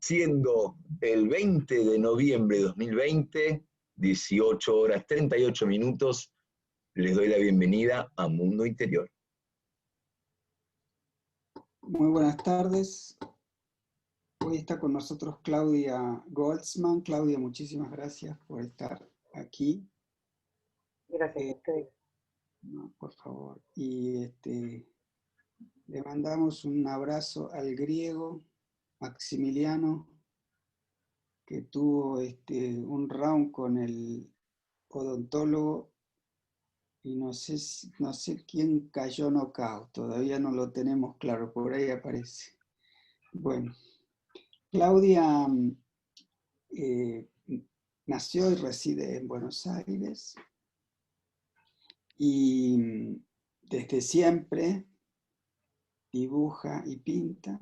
Siendo el 20 de noviembre de 2020, 18 horas 38 minutos, les doy la bienvenida a Mundo Interior. Muy buenas tardes. Hoy está con nosotros Claudia Goldsman. Claudia, muchísimas gracias por estar aquí. Gracias a ustedes. No, por favor. Y le mandamos un abrazo al griego Maximiliano, que tuvo un round con el odontólogo y no sé quién cayó knockout, todavía no lo tenemos claro, por ahí aparece. Bueno, Claudia nació y reside en Buenos Aires y desde siempre dibuja y pinta,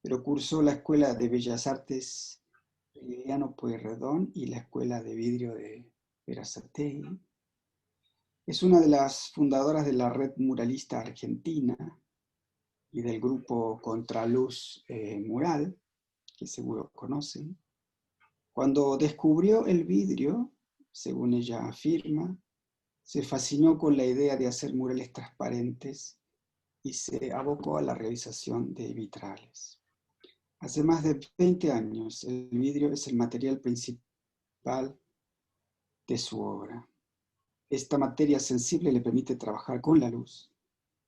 pero cursó la Escuela de Bellas Artes Emiliano Pueyrredón y la Escuela de Vidrio de Berazategui. Es una de las fundadoras de la Red Muralista Argentina y del grupo Contraluz Mural, que seguro conocen. Cuando descubrió el vidrio, según ella afirma, se fascinó con la idea de hacer murales transparentes y se abocó a la realización de vitrales. Hace más de 20 años, el vidrio es el material principal de su obra. Esta materia sensible le permite trabajar con la luz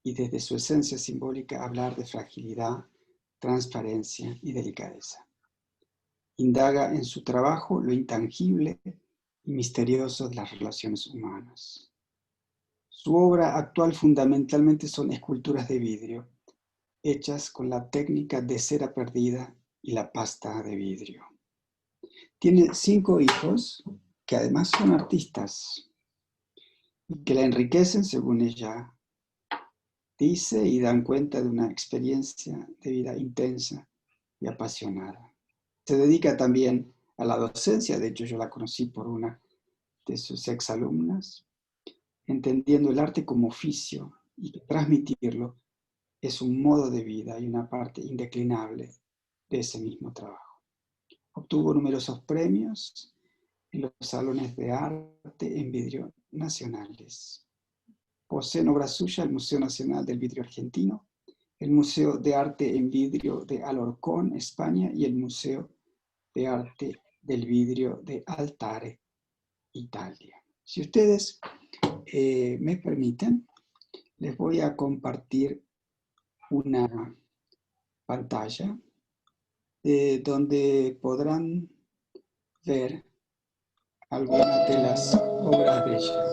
y desde su esencia simbólica hablar de fragilidad, transparencia y delicadeza. Indaga en su trabajo lo intangible y misterioso de las relaciones humanas. Su obra actual fundamentalmente son esculturas de vidrio, hechas con la técnica de cera perdida y la pasta de vidrio. Tiene 5 hijos que además son artistas y que la enriquecen, según ella dice, y dan cuenta de una experiencia de vida intensa y apasionada. Se dedica también a la docencia, de hecho yo la conocí por una de sus exalumnas, entendiendo el arte como oficio y que transmitirlo es un modo de vida y una parte indeclinable de ese mismo trabajo. Obtuvo numerosos premios en los salones de arte en vidrio nacionales. Posee en obra suya el Museo Nacional del Vidrio Argentino, el Museo de Arte en Vidrio de Alcorcón, España, y el Museo de Arte del Vidrio de Altare, Italia. Si ustedes me permiten, les voy a compartir una pantalla donde podrán ver algunas de las obras de ella.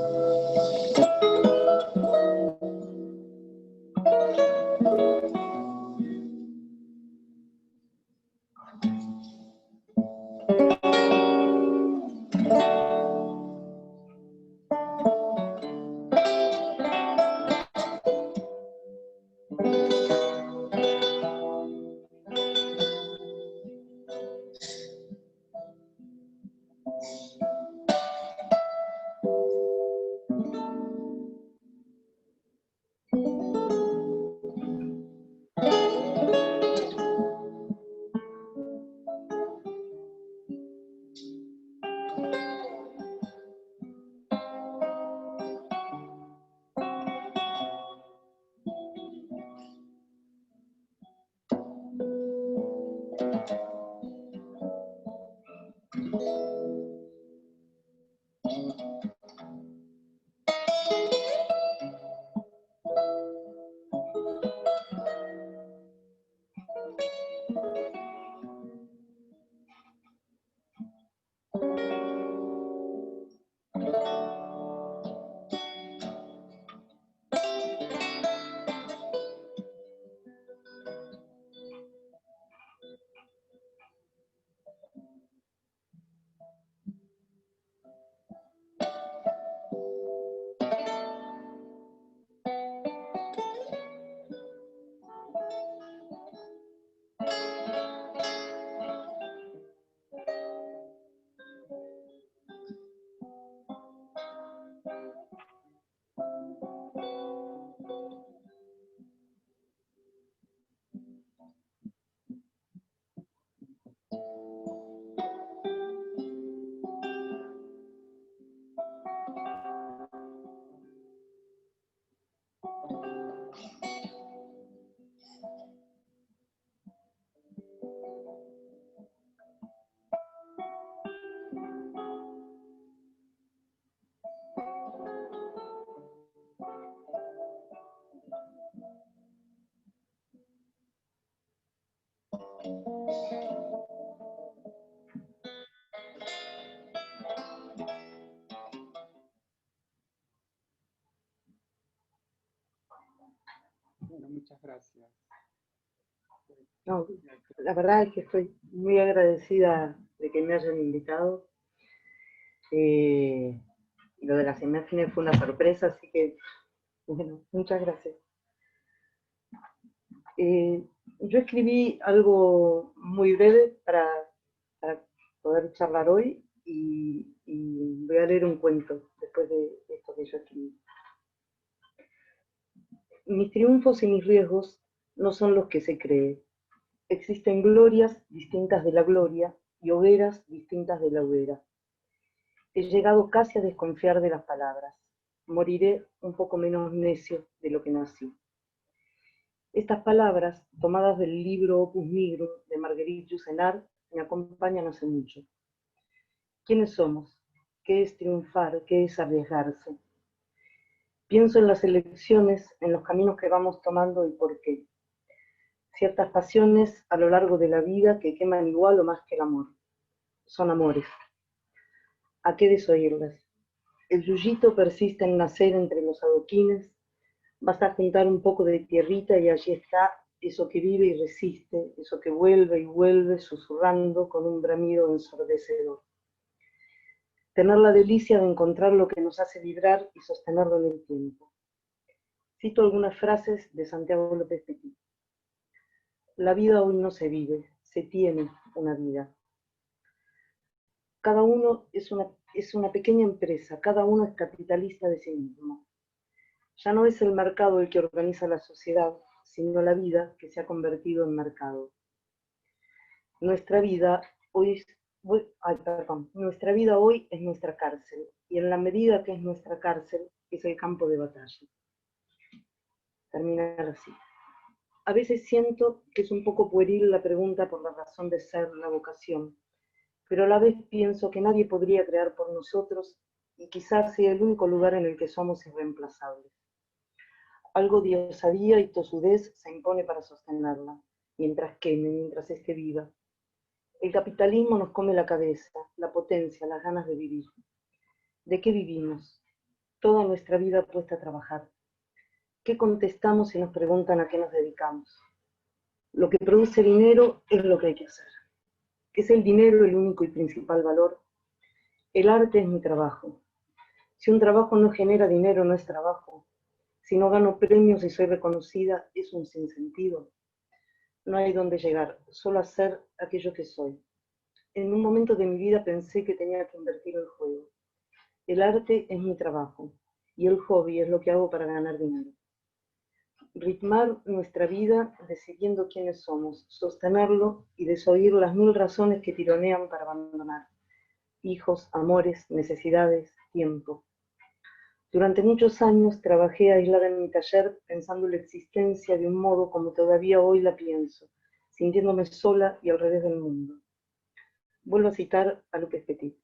Muchas gracias. No, la verdad es que estoy muy agradecida de que me hayan invitado. Y lo de las imágenes fue una sorpresa, así que, bueno, muchas gracias. Yo escribí algo muy breve para poder charlar hoy y voy a leer un cuento después de esto que yo escribí. Mis triunfos y mis riesgos no son los que se cree. Existen glorias distintas de la gloria y hogueras distintas de la hoguera. He llegado casi a desconfiar de las palabras. Moriré un poco menos necio de lo que nací. Estas palabras, tomadas del libro Opus Migrum de Marguerite Yourcenar, me acompañan hace mucho. ¿Quiénes somos? ¿Qué es triunfar? ¿Qué es arriesgarse? Pienso en las elecciones, en los caminos que vamos tomando y por qué. Ciertas pasiones a lo largo de la vida que queman igual o más que el amor. Son amores. ¿A qué desoírlas? El yuyito persiste en nacer entre los adoquines. Basta juntar un poco de tierrita y allí está eso que vive y resiste, eso que vuelve y vuelve susurrando con un bramido ensordecedor. Tener la delicia de encontrar lo que nos hace vibrar y sostenerlo en el tiempo. Cito algunas frases de Santiago López Petit. La vida hoy no se vive, se tiene una vida. Cada uno es una pequeña empresa, cada uno es capitalista de sí mismo. Ya no es el mercado el que organiza la sociedad, sino la vida que se ha convertido en mercado. Nuestra vida hoy es nuestra cárcel, y en la medida que es nuestra cárcel, es el campo de batalla. Terminar así. A veces siento que es un poco pueril la pregunta por la razón de ser, la vocación, pero a la vez pienso que nadie podría crear por nosotros y quizás sea el único lugar en el que somos irreemplazables. Algo de osadía y tosudez se impone para sostenerla, mientras queme, mientras esté viva. El capitalismo nos come la cabeza, la potencia, las ganas de vivir. ¿De qué vivimos? Toda nuestra vida puesta a trabajar. ¿Qué contestamos si nos preguntan a qué nos dedicamos? Lo que produce dinero es lo que hay que hacer. ¿Es el dinero el único y principal valor? El arte es mi trabajo. Si un trabajo no genera dinero, no es trabajo. Si no gano premios y soy reconocida, es un sinsentido. No hay dónde llegar, solo hacer aquello que soy. En un momento de mi vida pensé que tenía que invertir el juego. El arte es mi trabajo y el hobby es lo que hago para ganar dinero. Ritmar nuestra vida decidiendo quiénes somos, sostenerlo y desoír las 1000 razones que tironean para abandonar. Hijos, amores, necesidades, tiempo. Durante muchos años trabajé aislada en mi taller pensando la existencia de un modo como todavía hoy la pienso, sintiéndome sola y al revés del mundo. Vuelvo a citar a López Petit.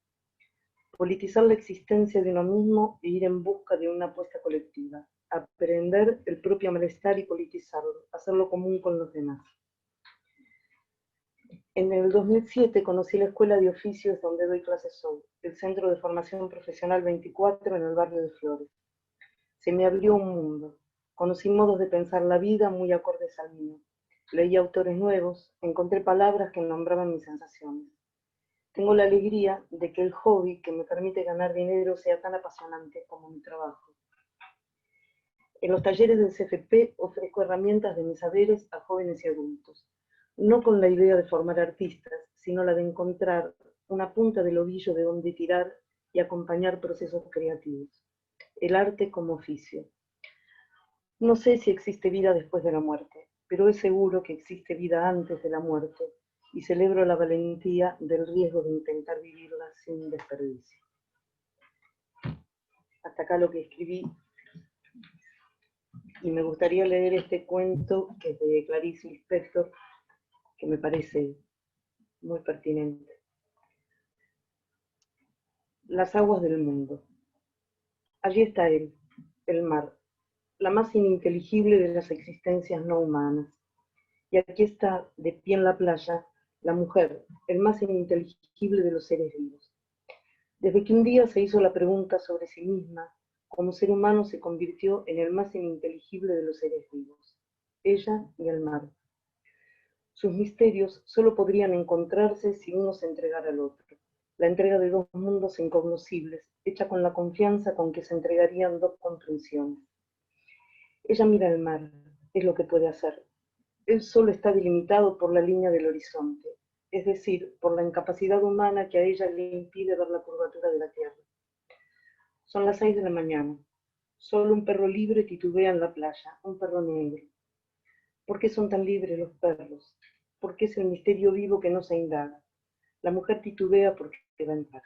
Politizar la existencia de uno mismo e ir en busca de una apuesta colectiva. Aprender el propio malestar y politizarlo, hacerlo común con los demás. En el 2007 conocí la Escuela de Oficios donde doy clases hoy, el Centro de Formación Profesional 24 en el barrio de Flores. Se me abrió un mundo. Conocí modos de pensar la vida muy acordes al mío. Leí autores nuevos, encontré palabras que nombraban mis sensaciones. Tengo la alegría de que el hobby que me permite ganar dinero sea tan apasionante como mi trabajo. En los talleres del CFP ofrezco herramientas de mis saberes a jóvenes y adultos, no con la idea de formar artistas, sino la de encontrar una punta del ovillo de donde tirar y acompañar procesos creativos. El arte como oficio. No sé si existe vida después de la muerte, pero es seguro que existe vida antes de la muerte y celebro la valentía del riesgo de intentar vivirla sin desperdicio. Hasta acá lo que escribí. Y me gustaría leer este cuento que es de Clarice Lispector, que me parece muy pertinente. Las aguas del mundo. Allí está él, el mar, la más ininteligible de las existencias no humanas. Y aquí está, de pie en la playa, la mujer, el más ininteligible de los seres vivos. Desde que un día se hizo la pregunta sobre sí misma, como ser humano se convirtió en el más ininteligible de los seres vivos. ella y el mar. Sus misterios solo podrían encontrarse si uno se entregara al otro. La entrega de dos mundos incognoscibles, hecha con la confianza con que se entregarían dos comprensiones. Ella mira el mar, es lo que puede hacer. Él solo está delimitado por la línea del horizonte, es decir, por la incapacidad humana que a ella le impide ver la curvatura de la tierra. Son las 6 de la mañana. Solo un perro libre titubea en la playa, un perro negro. ¿Por qué son tan libres los perros? ¿Por qué es el misterio vivo que no se indaga? La mujer titubea porque va a entrar.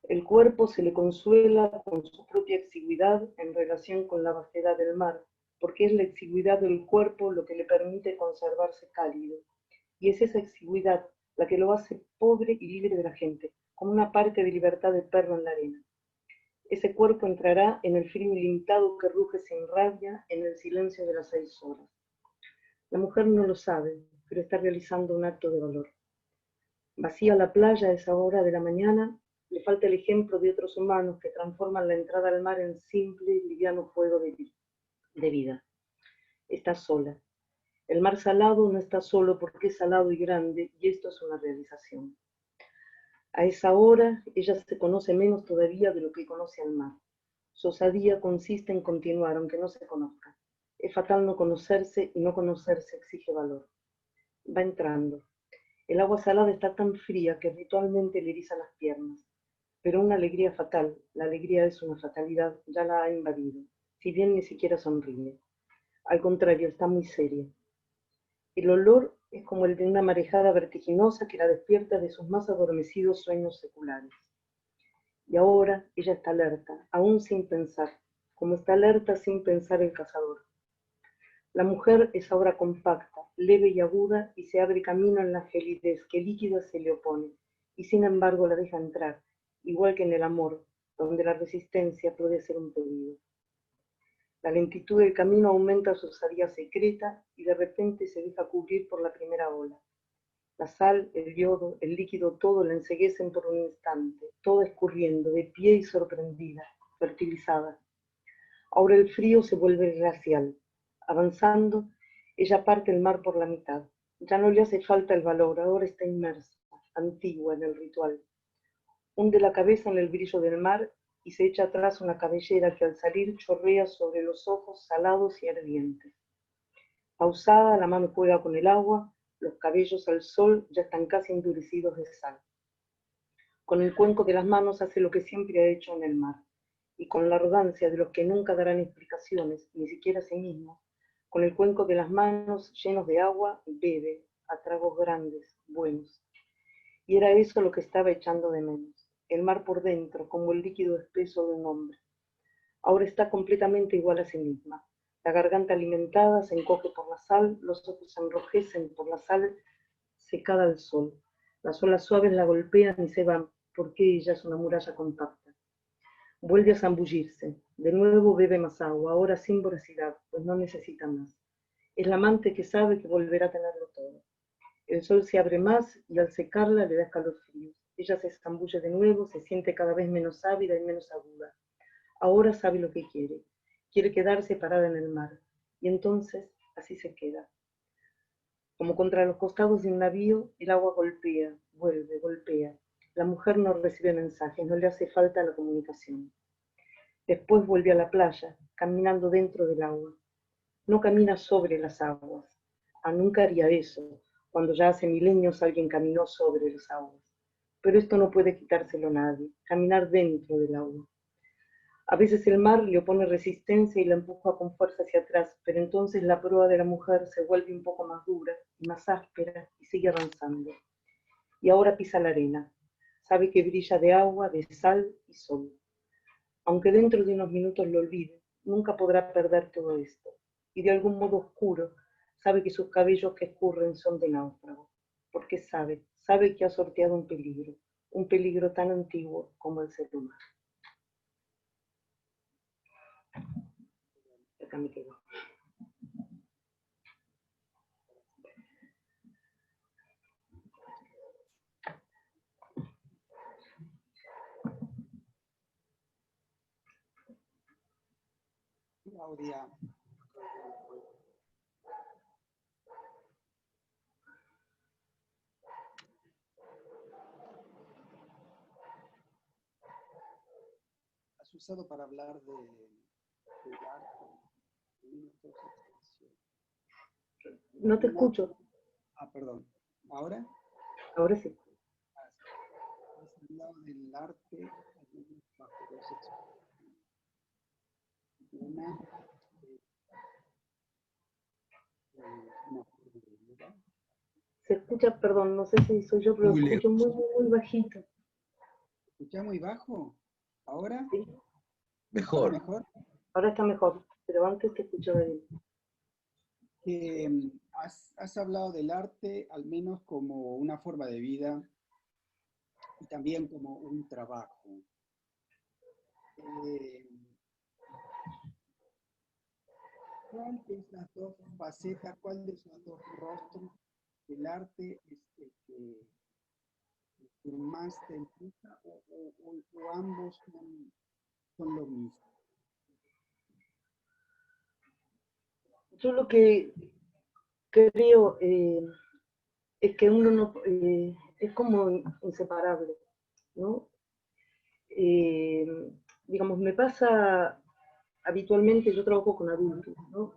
El cuerpo se le consuela con su propia exigüidad en relación con la vastedad del mar, porque es la exigüidad del cuerpo lo que le permite conservarse cálido. Y es esa exigüidad la que lo hace pobre y libre de la gente, como una parte de libertad de perro en la arena. Ese cuerpo entrará en el frío ilimitado que ruge sin rabia en el silencio de las 6 horas. La mujer no lo sabe, pero está realizando un acto de valor. Vacía la playa a esa hora de la mañana, le falta el ejemplo de otros humanos que transforman la entrada al mar en simple y liviano fuego de vida. Está sola. El mar salado no está solo porque es salado y grande, y esto es una realización. A esa hora, ella se conoce menos todavía de lo que conoce al mar. Su osadía consiste en continuar, aunque no se conozca. Es fatal no conocerse, y no conocerse exige valor. Va entrando. El agua salada está tan fría que ritualmente le eriza las piernas. Pero una alegría fatal, la alegría es una fatalidad, ya la ha invadido, si bien ni siquiera sonríe. Al contrario, está muy seria. El olor es como el de una marejada vertiginosa que la despierta de sus más adormecidos sueños seculares. Y ahora ella está alerta, aún sin pensar, como está alerta sin pensar el cazador. La mujer es ahora compacta, leve y aguda, y se abre camino en la gelidez que líquida se le opone, y sin embargo la deja entrar, igual que en el amor, donde la resistencia puede ser un pedido. La lentitud del camino aumenta su osadía secreta y de repente se deja cubrir por la primera ola. La sal, el yodo, el líquido, todo la enceguecen por un instante, toda escurriendo, de pie y sorprendida, fertilizada. Ahora el frío se vuelve glacial. Avanzando, ella parte el mar por la mitad. Ya no le hace falta el valor, ahora está inmersa, antigua en el ritual. Hunde la cabeza en el brillo del mar y se echa atrás una cabellera que al salir chorrea sobre los ojos salados y ardientes. Pausada, la mano juega con el agua, los cabellos al sol ya están casi endurecidos de sal. Con el cuenco de las manos hace lo que siempre ha hecho en el mar, y con la arrogancia de los que nunca darán explicaciones, ni siquiera a sí mismos, con el cuenco de las manos llenos de agua, bebe, a tragos grandes, buenos. Y era eso lo que estaba echando de menos, el mar por dentro, como el líquido espeso de un hombre. Ahora está completamente igual a sí misma. La garganta alimentada se encoge por la sal, los ojos se enrojecen por la sal secada al sol. Las olas suaves la golpean y se van, porque ella es una muralla compacta. Vuelve a zambullirse. De nuevo bebe más agua, ahora sin voracidad, pues no necesita más. Es la amante que sabe que volverá a tenerlo todo. El sol se abre más y al secarla le da escalofríos. Ella se zambulle de nuevo, se siente cada vez menos ávida y menos aguda. Ahora sabe lo que quiere. Quiere quedarse parada en el mar. Y entonces así se queda. Como contra los costados de un navío, el agua golpea, vuelve, golpea. La mujer no recibe mensajes, no le hace falta la comunicación. Después vuelve a la playa, caminando dentro del agua. No camina sobre las aguas. Nunca haría eso, cuando ya hace milenios alguien caminó sobre las aguas. Pero esto no puede quitárselo a nadie, caminar dentro del agua. A veces el mar le opone resistencia y la empuja con fuerza hacia atrás, pero entonces la proa de la mujer se vuelve un poco más dura y más áspera y sigue avanzando. Y ahora pisa la arena. Sabe que brilla de agua, de sal y sol. Aunque dentro de unos minutos lo olvide, nunca podrá perder todo esto. Y de algún modo oscuro, sabe que sus cabellos que escurren son de náufrago. Porque sabe que ha sorteado un peligro tan antiguo como el ser humano. Acá me quedo. Claudia, usado para hablar de arte. No te escucho. Perdón. ¿Ahora? Ahora sí. Has hablado del arte bajo dos expresiones. Una forma de vida. Se escucha, perdón, no sé si soy yo, pero lo escucho muy, muy bajito. ¿Escuchás muy bajo? ¿Ahora? ¿Sí? Mejor. ¿Ahora mejor? Ahora está mejor, pero antes te escuchaba bien. Que has hablado del arte al menos como una forma de vida y también como un trabajo. ¿Cuál de esas dos facetas, cuál de esos dos rostros del arte es el que más te empuja o ambos son lo mismo? Yo lo que creo es que uno no, es como inseparable, ¿no? Digamos, me pasa habitualmente, yo trabajo con adultos, ¿no?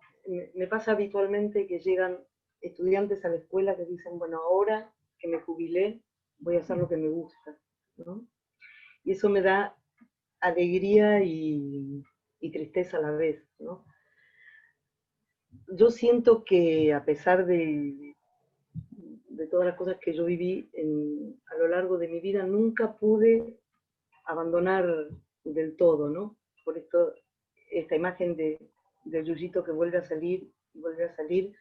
Me pasa habitualmente que llegan estudiantes a la escuela que dicen, bueno, ahora que me jubilé, voy a hacer lo que me gusta, ¿no? Y eso me da alegría y tristeza a la vez, ¿no? Yo siento que a pesar de todas las cosas que yo viví a lo largo de mi vida, nunca pude abandonar del todo, ¿no? Por esto, esta imagen del Yuyito que vuelve a salir, vuelve a salir.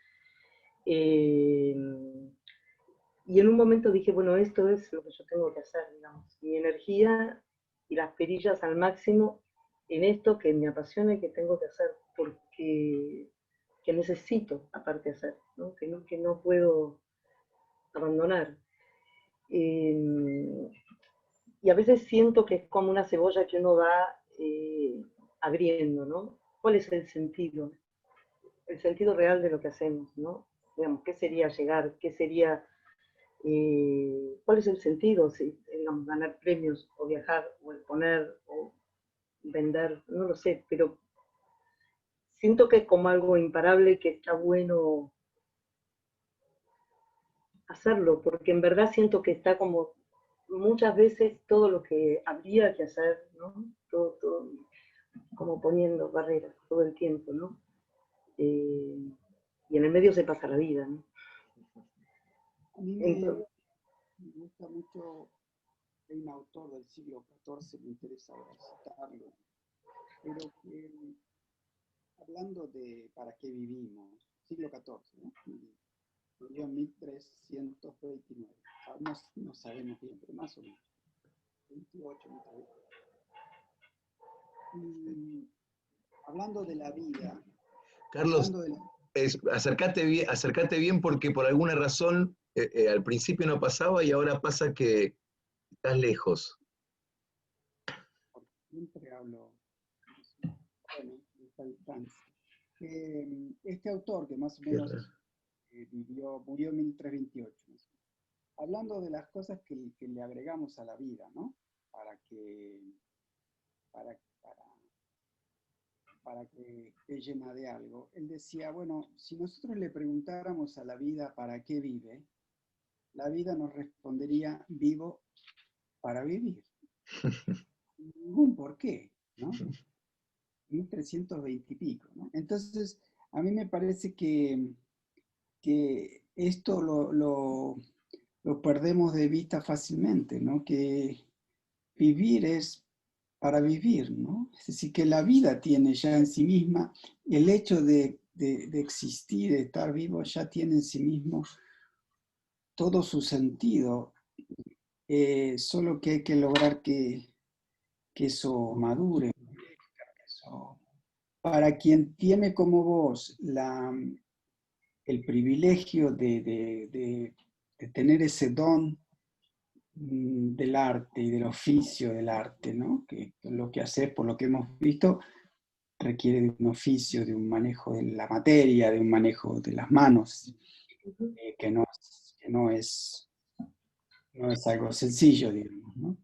Y en un momento dije, bueno, esto es lo que yo tengo que hacer, digamos, mi energía y las perillas al máximo en esto que me apasiona y que tengo que hacer, porque que necesito aparte hacer, ¿no? Que no puedo abandonar. Y a veces siento que es como una cebolla que uno va abriendo, ¿no? ¿Cuál es el sentido? El sentido real de lo que hacemos, ¿no? Digamos, ¿qué sería llegar? ¿Qué sería, cuál es el sentido? Si, digamos, ganar premios o viajar o exponer o vender, no lo sé, pero siento que es como algo imparable que está bueno hacerlo, porque en verdad siento que está como muchas veces todo lo que habría que hacer, ¿no? Todo como poniendo barreras todo el tiempo, ¿no? Y en el medio se pasa la vida, ¿no? A mí Entonces, me gusta mucho, hay un autor del siglo XIV, me interesa ahora citarlo, pero que hablando de para qué vivimos, siglo XIV, ¿no? Murió en 1329, no sabemos bien, pero más o menos, 28, y hablando de la vida, Carlos, hablando de la, acércate bien porque por alguna razón al principio no pasaba y ahora pasa que estás lejos. siempre hablo, bueno, de esta distancia. Este autor que más o menos murió en 1328, hablando de las cosas que le agregamos a la vida, ¿no? Para que, para, para, para que esté llena de algo. Él decía, bueno, si nosotros le preguntáramos a la vida para qué vive, la vida nos respondería, vivo para vivir. Ningún por qué, ¿no? 1320 y pico, ¿no? Entonces, a mí me parece que esto lo perdemos de vista fácilmente, ¿no? Que vivir es para vivir, ¿no? Es decir, que la vida tiene ya en sí misma, el hecho de existir, de estar vivo, ya tiene en sí mismo todo su sentido, solo que hay que lograr que eso madure, que eso, para quien tiene como vos el privilegio de tener ese don del arte y del oficio del arte, ¿no? Que lo que hace, por lo que hemos visto, requiere de un oficio, de un manejo de la materia, de un manejo de las manos, que no es algo sencillo, digamos, ¿no?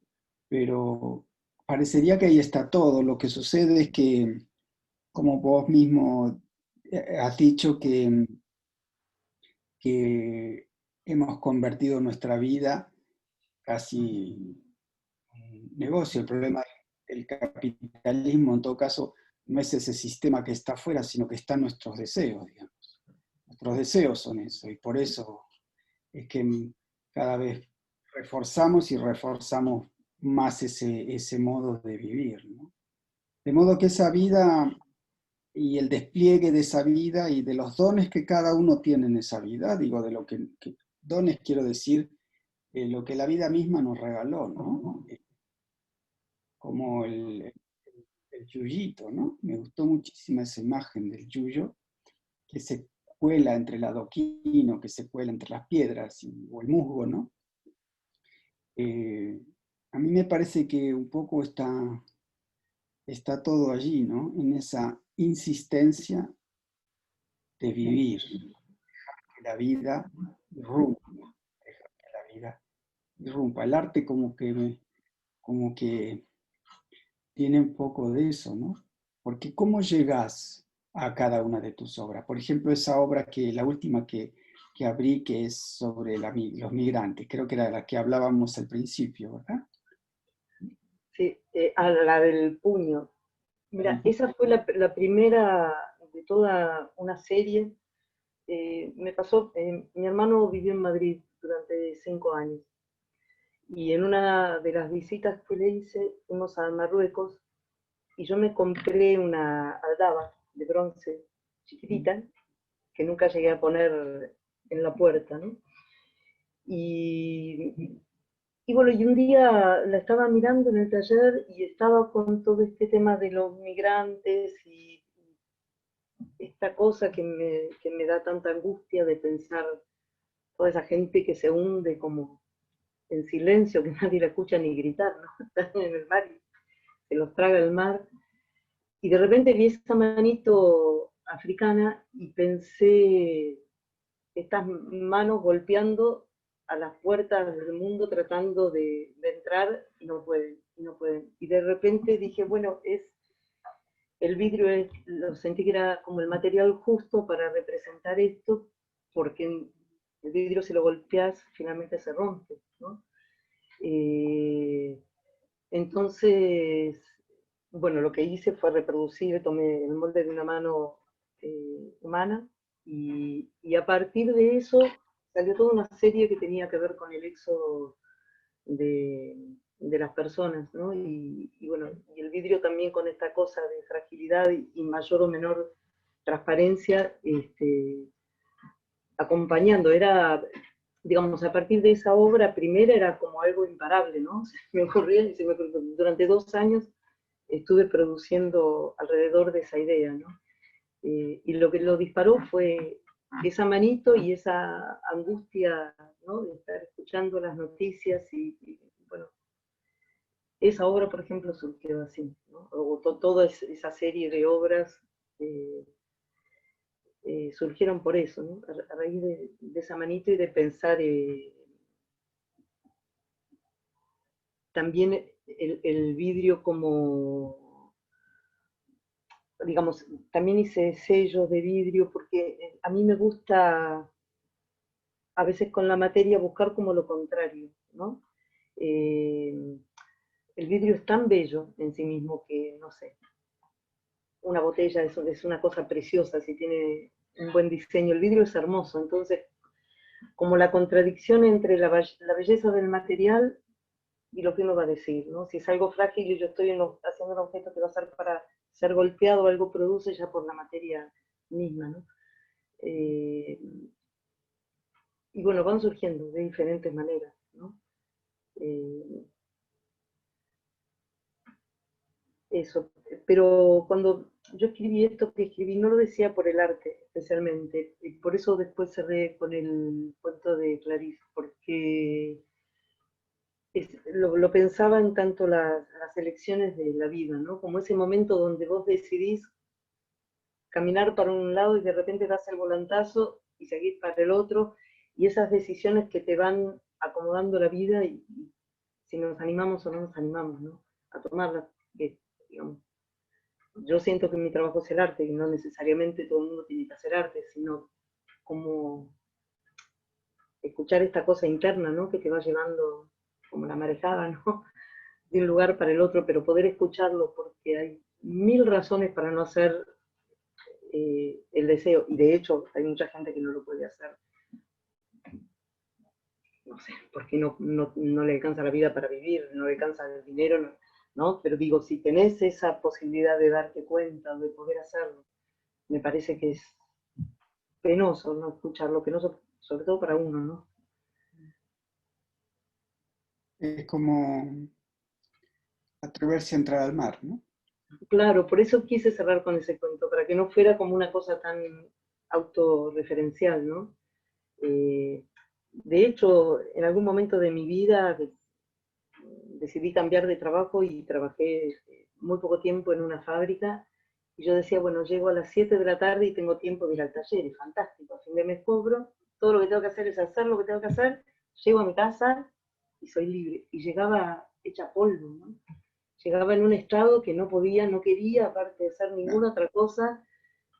Pero parecería que ahí está todo. Lo que sucede es que, como vos mismo has dicho, que hemos convertido nuestra vida casi en un negocio. El problema del capitalismo, en todo caso, no es ese sistema que está afuera, sino que están nuestros deseos, digamos. Nuestros deseos son eso, y por eso es que cada vez reforzamos y reforzamos más ese modo de vivir, ¿no? De modo que esa vida y el despliegue de esa vida y de los dones que cada uno tiene en esa vida, digo, de lo que dones quiero decir, lo que la vida misma nos regaló, ¿no? Como el yuyito, ¿no? Me gustó muchísimo esa imagen del yuyo, que se cuela entre el adoquino, que se cuela entre las piedras, o el musgo, ¿no? A mí me parece que un poco está todo allí, ¿no? En esa insistencia de vivir, que la vida irrumpa, dejar que la vida irrumpa. El arte como que tiene un poco de eso, ¿no? Porque ¿cómo llegas a cada una de tus obras? Por ejemplo, esa obra la última que abrí, que es sobre los migrantes, creo que era la que hablábamos al principio, ¿verdad? Sí, a la del puño. Mira, esa fue la primera de toda una serie. Me pasó, mi hermano vivió en Madrid durante 5 años y en una de las visitas que le hice fuimos a Marruecos y yo me compré una aldaba de bronce chiquitita que nunca llegué a poner en la puerta, ¿no? Y, y bueno, y un día la estaba mirando en el taller y estaba con todo este tema de los migrantes y esta cosa que me da tanta angustia de pensar toda esa gente que se hunde como en silencio, que nadie la escucha ni gritar, ¿no? Están en el mar y se los traga el mar. Y de repente vi esa manito africana y pensé, estas manos golpeando a las puertas del mundo tratando de entrar y no pueden, y no pueden. Y de repente dije, bueno, el vidrio lo sentí que era como el material justo para representar esto, porque el vidrio si lo golpeas finalmente se rompe, ¿no? Entonces, bueno, lo que hice fue reproducir, tomé el molde de una mano humana y a partir de eso salió toda una serie que tenía que ver con el éxodo de, de las personas, ¿no? Y bueno, y el vidrio también con esta cosa de fragilidad y mayor o menor transparencia, acompañando, era, digamos, a partir de esa obra primera era como algo imparable, ¿no? Se me ocurría, durante 2 años estuve produciendo alrededor de esa idea, ¿no? Y lo que lo disparó fue esa manito y esa angustia, ¿no? De estar escuchando las noticias y bueno, esa obra, por ejemplo, surgió así, ¿no? O toda esa serie de obras surgieron por eso, ¿no? A raíz de esa manito y de pensar también el vidrio como, digamos, también hice sellos de vidrio porque a mí me gusta a veces con la materia buscar como lo contrario, ¿no? Eh, el vidrio es tan bello en sí mismo que, no sé, una botella es una cosa preciosa si tiene un buen diseño, el vidrio es hermoso, entonces como la contradicción entre la belleza del material y lo que uno va a decir, ¿no? Si es algo frágil y yo estoy haciendo un objeto que va a ser para ser golpeado, algo produce ya por la materia misma, ¿no? Eh, y bueno, van surgiendo de diferentes maneras, ¿no? Eh, eso, pero cuando yo escribí esto que escribí, no lo decía por el arte especialmente, y por eso después cerré con el cuento de Clarice, porque lo pensaba en tanto las elecciones de la vida, ¿no? Como ese momento donde vos decidís caminar para un lado y de repente das el volantazo y seguís para el otro, y esas decisiones que te van acomodando la vida y si nos animamos o no nos animamos, ¿no? a tomarlas. Que, digamos, yo siento que mi trabajo es el arte, y no necesariamente todo el mundo tiene que hacer arte, sino como escuchar esta cosa interna, ¿no? Que te va llevando como la marejada, ¿no? De un lugar para el otro, pero poder escucharlo, porque hay mil razones para no hacer el deseo, y de hecho hay mucha gente que no lo puede hacer, no sé, porque no le alcanza la vida para vivir, no le alcanza el dinero, ¿no? Pero digo, si tenés esa posibilidad de darte cuenta, de poder hacerlo, me parece que es penoso no escucharlo, penoso sobre todo para uno, ¿no? Es como atreverse a entrar al mar, ¿no? Claro, por eso quise cerrar con ese cuento, para que no fuera como una cosa tan autorreferencial, ¿no? De hecho, en algún momento de mi vida decidí cambiar de trabajo y trabajé muy poco tiempo en una fábrica, y yo decía, bueno, llego a las 7 de la tarde y tengo tiempo de ir al taller, es fantástico, a fin de mes cobro, todo lo que tengo que hacer es hacer lo que tengo que hacer, llego a mi casa y soy libre. Y llegaba hecha polvo, ¿no? Llegaba en un estado que no podía, no quería, aparte de hacer ninguna otra cosa.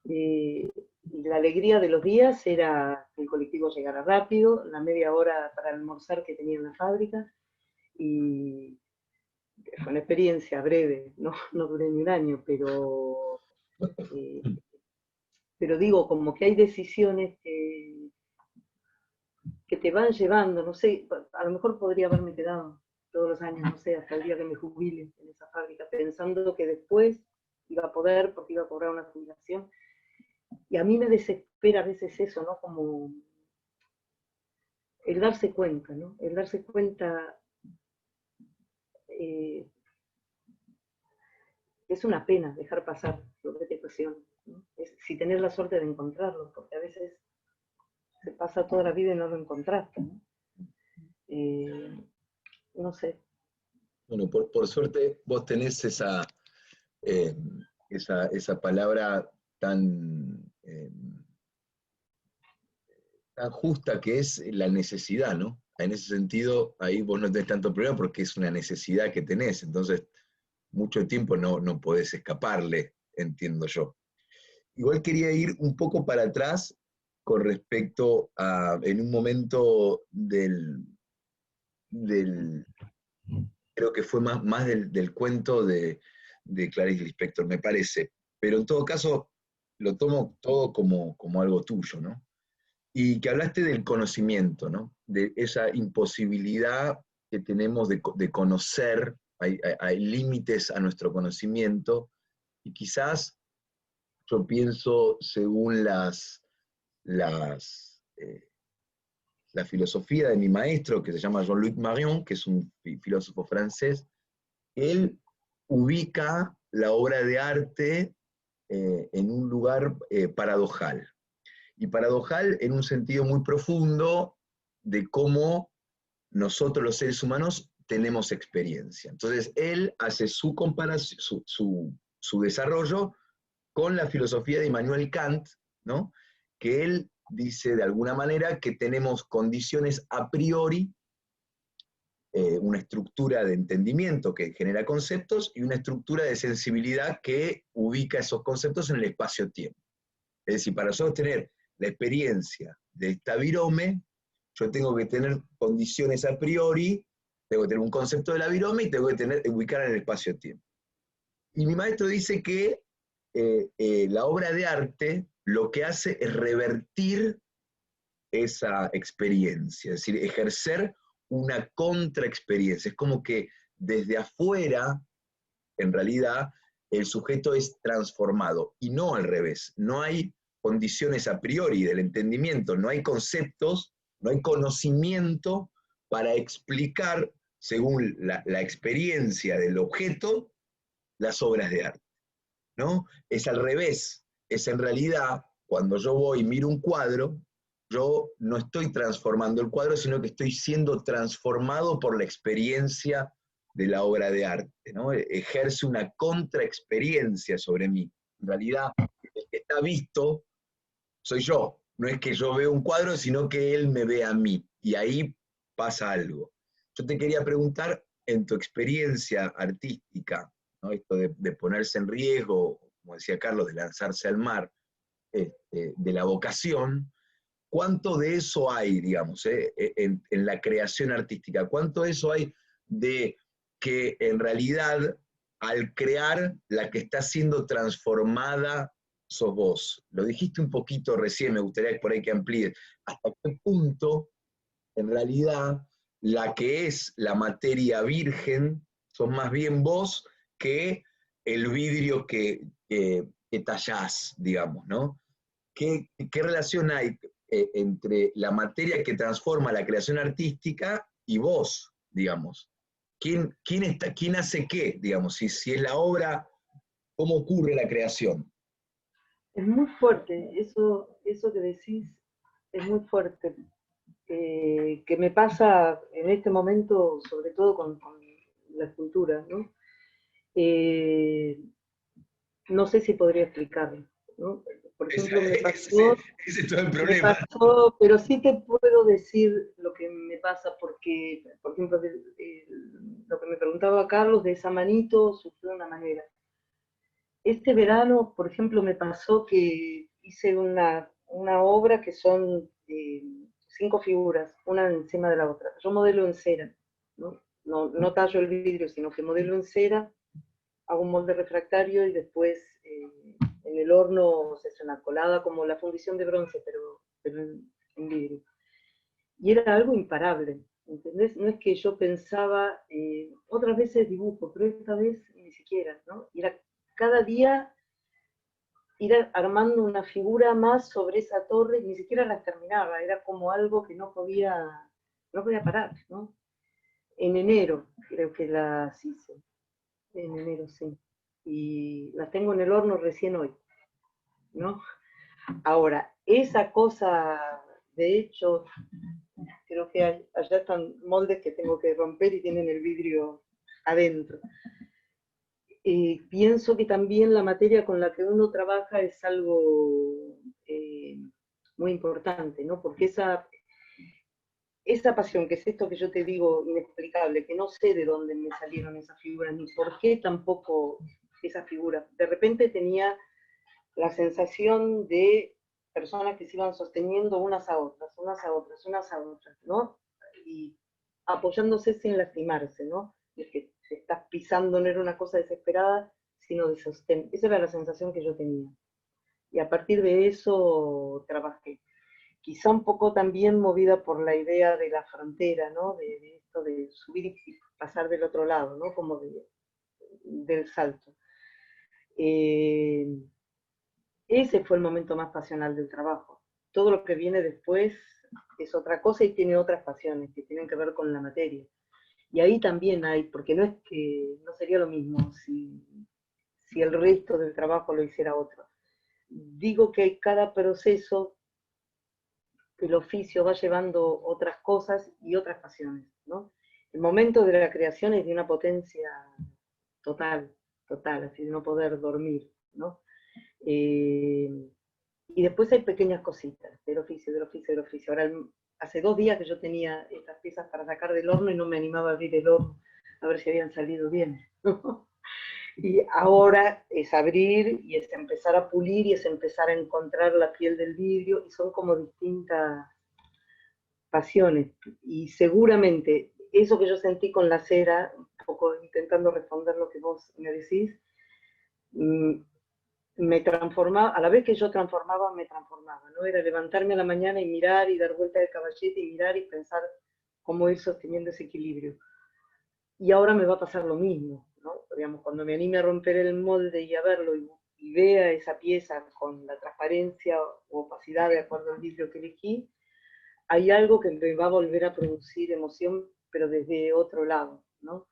Y la alegría de los días era que el colectivo llegara rápido, la media hora para almorzar que tenía en la fábrica, y fue una experiencia breve, no duré ni un año, eh, pero digo, como que hay decisiones que te van llevando, no sé, a lo mejor podría haberme quedado todos los años, no sé, hasta el día que me jubile en esa fábrica, pensando que después iba a poder, porque iba a cobrar una jubilación. Y a mí me desespera a veces eso, ¿no? Como el darse cuenta, ¿no? El darse cuenta eh, es una pena dejar pasar lo que te apasiona, ¿no? Si tenés la suerte de encontrarlo, porque a veces se pasa toda la vida y no lo encontraste, ¿no? No sé. Bueno, por suerte vos tenés eh, esa palabra tan, tan justa que es la necesidad, ¿no? En ese sentido, ahí vos no tenés tanto problema porque es una necesidad que tenés, entonces mucho tiempo no podés escaparle, entiendo yo. Igual quería ir un poco para atrás con respecto a, en un momento del creo que fue más del cuento de Clarice Lispector, me parece. Pero en todo caso, lo tomo todo como algo tuyo, ¿no? Y que hablaste del conocimiento, ¿no? De esa imposibilidad que tenemos de conocer, hay límites a nuestro conocimiento, y quizás yo pienso según la filosofía de mi maestro, que se llama Jean-Luc Marion, que es un filósofo francés, él ubica la obra de arte en un lugar paradojal. Y paradojal en un sentido muy profundo de cómo nosotros los seres humanos tenemos experiencia. Entonces, él hace su comparación, su desarrollo con la filosofía de Immanuel Kant, ¿no? Que él dice de alguna manera que tenemos condiciones a priori, una estructura de entendimiento que genera conceptos y una estructura de sensibilidad que ubica esos conceptos en el espacio-tiempo. Es decir, para nosotros tener la experiencia de esta virome, yo tengo que tener condiciones a priori, tengo que tener un concepto de la virome y tengo que ubicar en el espacio-tiempo. Y mi maestro dice que la obra de arte lo que hace es revertir esa experiencia, es decir, ejercer una contraexperiencia. Es como que desde afuera, en realidad, el sujeto es transformado y no al revés. No hay condiciones a priori del entendimiento, no hay conceptos, no hay conocimiento para explicar, según la experiencia del objeto, las obras de arte, ¿no? Es al revés. Es en realidad, cuando yo voy y miro un cuadro, yo no estoy transformando el cuadro, sino que estoy siendo transformado por la experiencia de la obra de arte, ¿no? Ejerce una contraexperiencia sobre mí. En realidad, el que está visto soy yo. No es que yo veo un cuadro, sino que él me ve a mí. Y ahí pasa algo. Yo te quería preguntar, en tu experiencia artística, ¿no? Esto de ponerse en riesgo, como decía Carlos, de lanzarse al mar, de la vocación, ¿cuánto de eso hay, digamos, en la creación artística? ¿Cuánto de eso hay de que en realidad al crear la que está siendo transformada sos vos? Lo dijiste un poquito recién, me gustaría por ahí que amplíes. ¿Hasta qué punto en realidad la que es la materia virgen sos más bien vos que el vidrio que tallás, digamos, ¿no? ¿Qué relación hay entre la materia que transforma la creación artística y vos, digamos? ¿Quién hace qué, digamos? Si es la obra, ¿cómo ocurre la creación? Es muy fuerte, eso que decís es muy fuerte, que me pasa en este momento, sobre todo con la escultura, ¿no? Eh, no sé si podría explicarlo, ¿no? Por ejemplo, Ese es todo el me problema. pasó, pero sí te puedo decir lo que me pasa, porque, por ejemplo, lo que me preguntaba Carlos de esa manito surgió de una manera. Este verano, por ejemplo, me pasó que hice una obra que son 5 figuras, una encima de la otra. Yo modelo en cera, ¿no? No tallo el vidrio, sino que modelo en cera, hago un molde refractario y después en el horno se hace una colada como la fundición de bronce, pero en vidrio. Y era algo imparable, ¿entendés? No es que yo pensaba, otras veces dibujo, pero esta vez ni siquiera, ¿no? Y era cada día ir armando una figura más sobre esa torre y ni siquiera las terminaba, era como algo que no podía parar, ¿no? En enero creo que las hice, en enero sí, y las tengo en el horno recién hoy, ¿no? Ahora, esa cosa, de hecho, creo que allá están moldes que tengo que romper y tienen el vidrio adentro. Pienso que también la materia con la que uno trabaja es algo muy importante, ¿no? Porque esa pasión, que es esto que yo te digo inexplicable, que no sé de dónde me salieron esas figuras, ni por qué tampoco esas figuras. De repente tenía la sensación de personas que se iban sosteniendo unas a otras, unas a otras, unas a otras, ¿no? Y apoyándose sin lastimarse, ¿no? Es que te estás pisando, no era una cosa desesperada, sino de sostén. Esa era la sensación que yo tenía. Y a partir de eso trabajé. Quizá un poco también movida por la idea de la frontera, ¿no? De esto de subir y pasar del otro lado, ¿no? Como del salto. Ese fue el momento más pasional del trabajo. Todo lo que viene después es otra cosa y tiene otras pasiones que tienen que ver con la materia. Y ahí también hay, porque no es que no sería lo mismo si el resto del trabajo lo hiciera otro. Digo que cada proceso el oficio va llevando otras cosas y otras pasiones, ¿no? El momento de la creación es de una potencia total, total, así de no poder dormir, ¿no? Y después hay pequeñas cositas del oficio, del oficio, del oficio. Ahora, hace 2 días que yo tenía estas piezas para sacar del horno y no me animaba a abrir el horno a ver si habían salido bien. Y ahora es abrir y es empezar a pulir y es empezar a encontrar la piel del vidrio y son como distintas pasiones. Y seguramente eso que yo sentí con la cera, un poco intentando responder lo que vos me decís, me transformaba, a la vez que yo transformaba, me transformaba, ¿no? Era levantarme a la mañana y mirar y dar vuelta de caballete y mirar y pensar cómo ir sosteniendo ese equilibrio. Y ahora me va a pasar lo mismo, ¿no? Digamos, cuando me anime a romper el molde y a verlo y vea esa pieza con la transparencia o opacidad de acuerdo al vidrio que elegí, hay algo que me va a volver a producir emoción, pero desde otro lado, ¿no?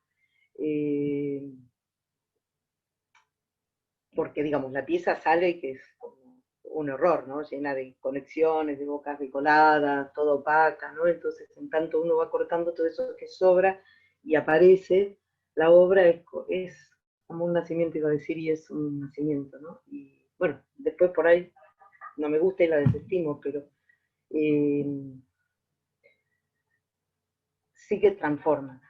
Porque, digamos, la pieza sale que es como un horror, ¿no? Llena de conexiones, de bocas decoladas, todo opaca, ¿no? Entonces, en tanto uno va cortando todo eso que sobra y aparece, la obra es como un nacimiento, iba a decir, y es un nacimiento, ¿no? Y bueno, después por ahí no me gusta y la desestimo, pero sí que transforma.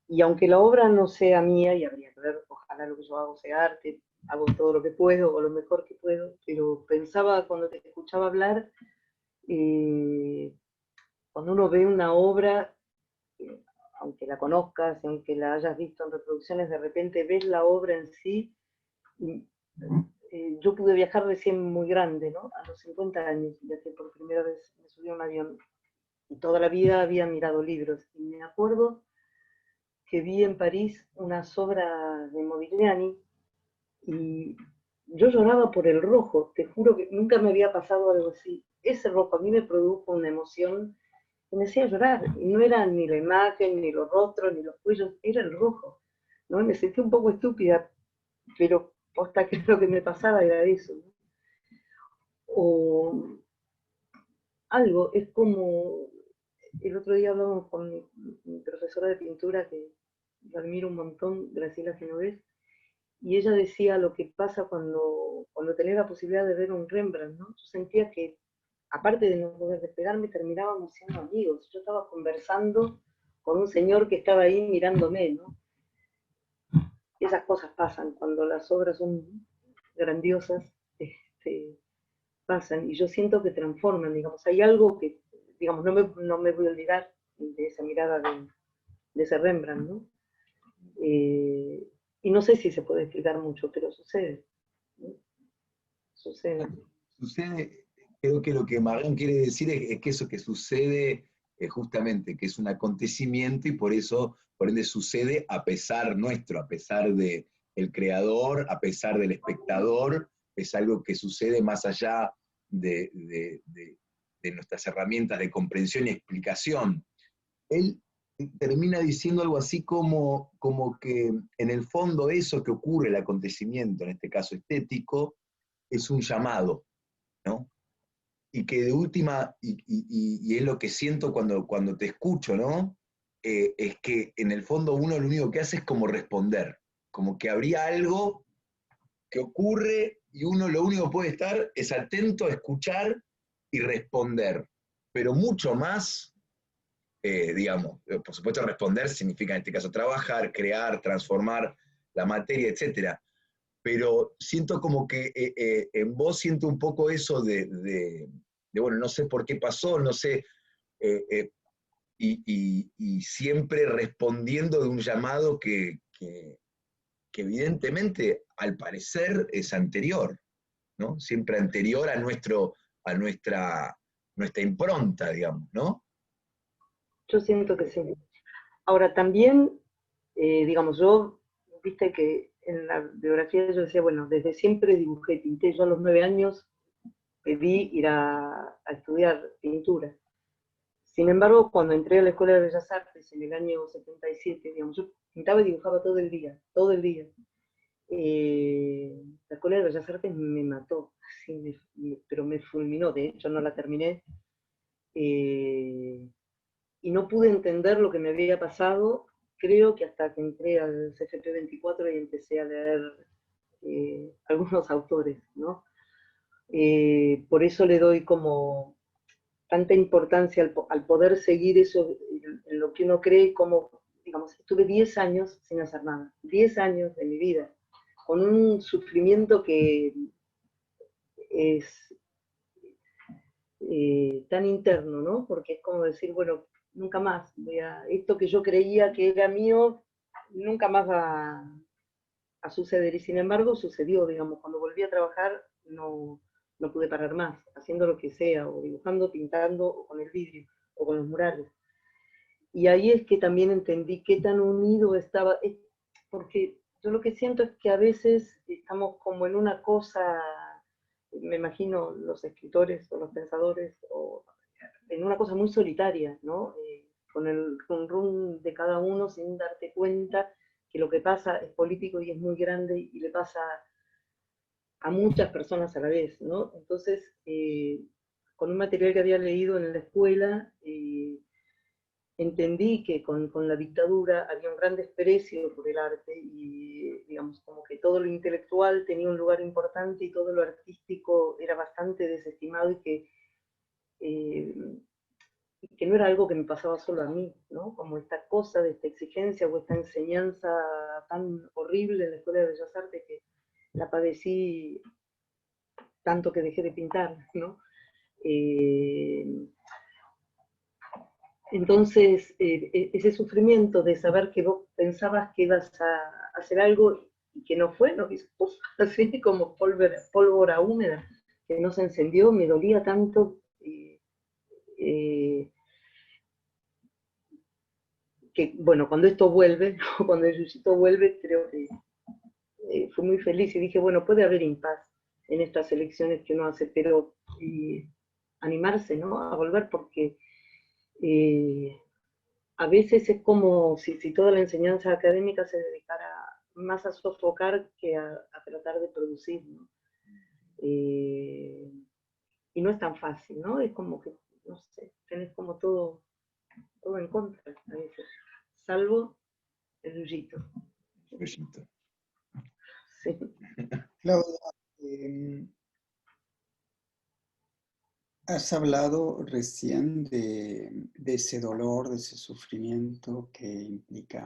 Y aunque la obra no sea mía, y habría que ver, ojalá lo que yo hago sea arte, hago todo lo que puedo o lo mejor que puedo, pero pensaba cuando te escuchaba hablar, eh, cuando uno ve una obra, eh, aunque la conozcas, aunque la hayas visto en reproducciones, de repente ves la obra en sí. Y, yo pude viajar recién muy grande, ¿no? A los 50 años, viajé por primera vez, me subí a un avión y toda la vida había mirado libros. Y me acuerdo que vi en París unas obras de Modigliani y yo lloraba por el rojo, te juro que nunca me había pasado algo así. Ese rojo a mí me produjo una emoción que me hacía llorar, y no era ni la imagen, ni los rostros, ni los cuellos, era el rojo. ¿No? Me sentí un poco estúpida, pero hasta que lo que me pasaba era eso. ¿No? O algo, es como, el otro día hablamos con mi profesora de pintura, que la admiro un montón, Graciela Genovés, y ella decía lo que pasa cuando tenés la posibilidad de ver un Rembrandt, ¿no? Yo sentía que, aparte de no poder despegarme, terminábamos siendo amigos. Yo estaba conversando con un señor que estaba ahí mirándome, ¿no? Esas cosas pasan cuando las obras son grandiosas, este, pasan, y yo siento que transforman, digamos, hay algo que, digamos, no me voy a olvidar de esa mirada de ese Rembrandt, ¿no? Y no sé si se puede explicar mucho, pero sucede, ¿no? Sucede. Sucede, creo que lo que Marlon quiere decir es que eso que sucede justamente, que es un acontecimiento y por ende sucede a pesar nuestro, a pesar de el creador, a pesar del espectador, es algo que sucede más allá de nuestras herramientas de comprensión y explicación. Él termina diciendo algo así como que en el fondo eso que ocurre, el acontecimiento, en este caso estético, es un llamado, ¿no? Y que de última, y es lo que siento cuando te escucho, ¿no? Es que en el fondo uno lo único que hace es como responder, como que habría algo que ocurre y uno lo único que puede estar es atento a escuchar y responder, pero mucho más, digamos, por supuesto responder significa en este caso trabajar, crear, transformar la materia, etcétera, pero siento como que en vos siento un poco eso bueno, no sé por qué pasó, no sé, eh, eh, y siempre respondiendo de un llamado que evidentemente al parecer es anterior, ¿no? Siempre anterior a nuestra impronta, digamos, ¿no? Yo siento que sí. Ahora, también, digamos, yo, viste que en la biografía yo decía, bueno, desde siempre dibujé, pinté. Yo a los 9 años pedí ir a estudiar pintura. Sin embargo, cuando entré a la Escuela de Bellas Artes en el año 77, digamos, yo pintaba y dibujaba todo el día, todo el día. La Escuela de Bellas Artes me mató, así, pero me fulminó, de hecho no la terminé. Eh, y no pude entender lo que me había pasado, creo que hasta que entré al CFP 24 y empecé a leer algunos autores, ¿no? Por eso le doy como tanta importancia al poder seguir eso en lo que uno cree, como, digamos, estuve 10 años sin hacer nada, 10 años de mi vida, con un sufrimiento que es tan interno, ¿no? Porque es como decir, bueno, nunca más, esto que yo creía que era mío, nunca más a suceder. Y sin embargo sucedió, digamos, cuando volví a trabajar no pude parar más, haciendo lo que sea, o dibujando, pintando, o con el vidrio, o con los murales. Y ahí es que también entendí qué tan unido estaba, porque yo lo que siento es que a veces estamos como en una cosa, me imagino los escritores o los pensadores, o en una cosa muy solitaria, ¿no? Con el rum de cada uno sin darte cuenta que lo que pasa es político y es muy grande y le pasa a muchas personas a la vez, ¿no? Entonces, con un material que había leído en la escuela, entendí que con la dictadura había un gran desprecio por el arte y, digamos, como que todo lo intelectual tenía un lugar importante y todo lo artístico era bastante desestimado y que eh, que no era algo que me pasaba solo a mí, ¿no? Como esta cosa de esta exigencia o esta enseñanza tan horrible en la Escuela de Bellas Artes que la padecí tanto que dejé de pintar, ¿no? Entonces, ese sufrimiento de saber que vos pensabas que ibas a hacer algo y que no fue, ¿no? Así como pólvora húmeda, que no se encendió, me dolía tanto. Que, bueno, cuando esto vuelve, ¿no? Cuando el yuyito vuelve, creo que fui muy feliz y dije, bueno, puede haber impas en estas elecciones que uno hace, pero animarse, ¿no? A volver porque a veces es como si toda la enseñanza académica se dedicara más a sofocar que a tratar de producir, ¿no? Y no es tan fácil, ¿no? Es como que, no sé, tenés como todo en contra a veces, salvo el yuyito. Bellito. Sí. Claudia, has hablado recién de ese dolor, de ese sufrimiento que implica,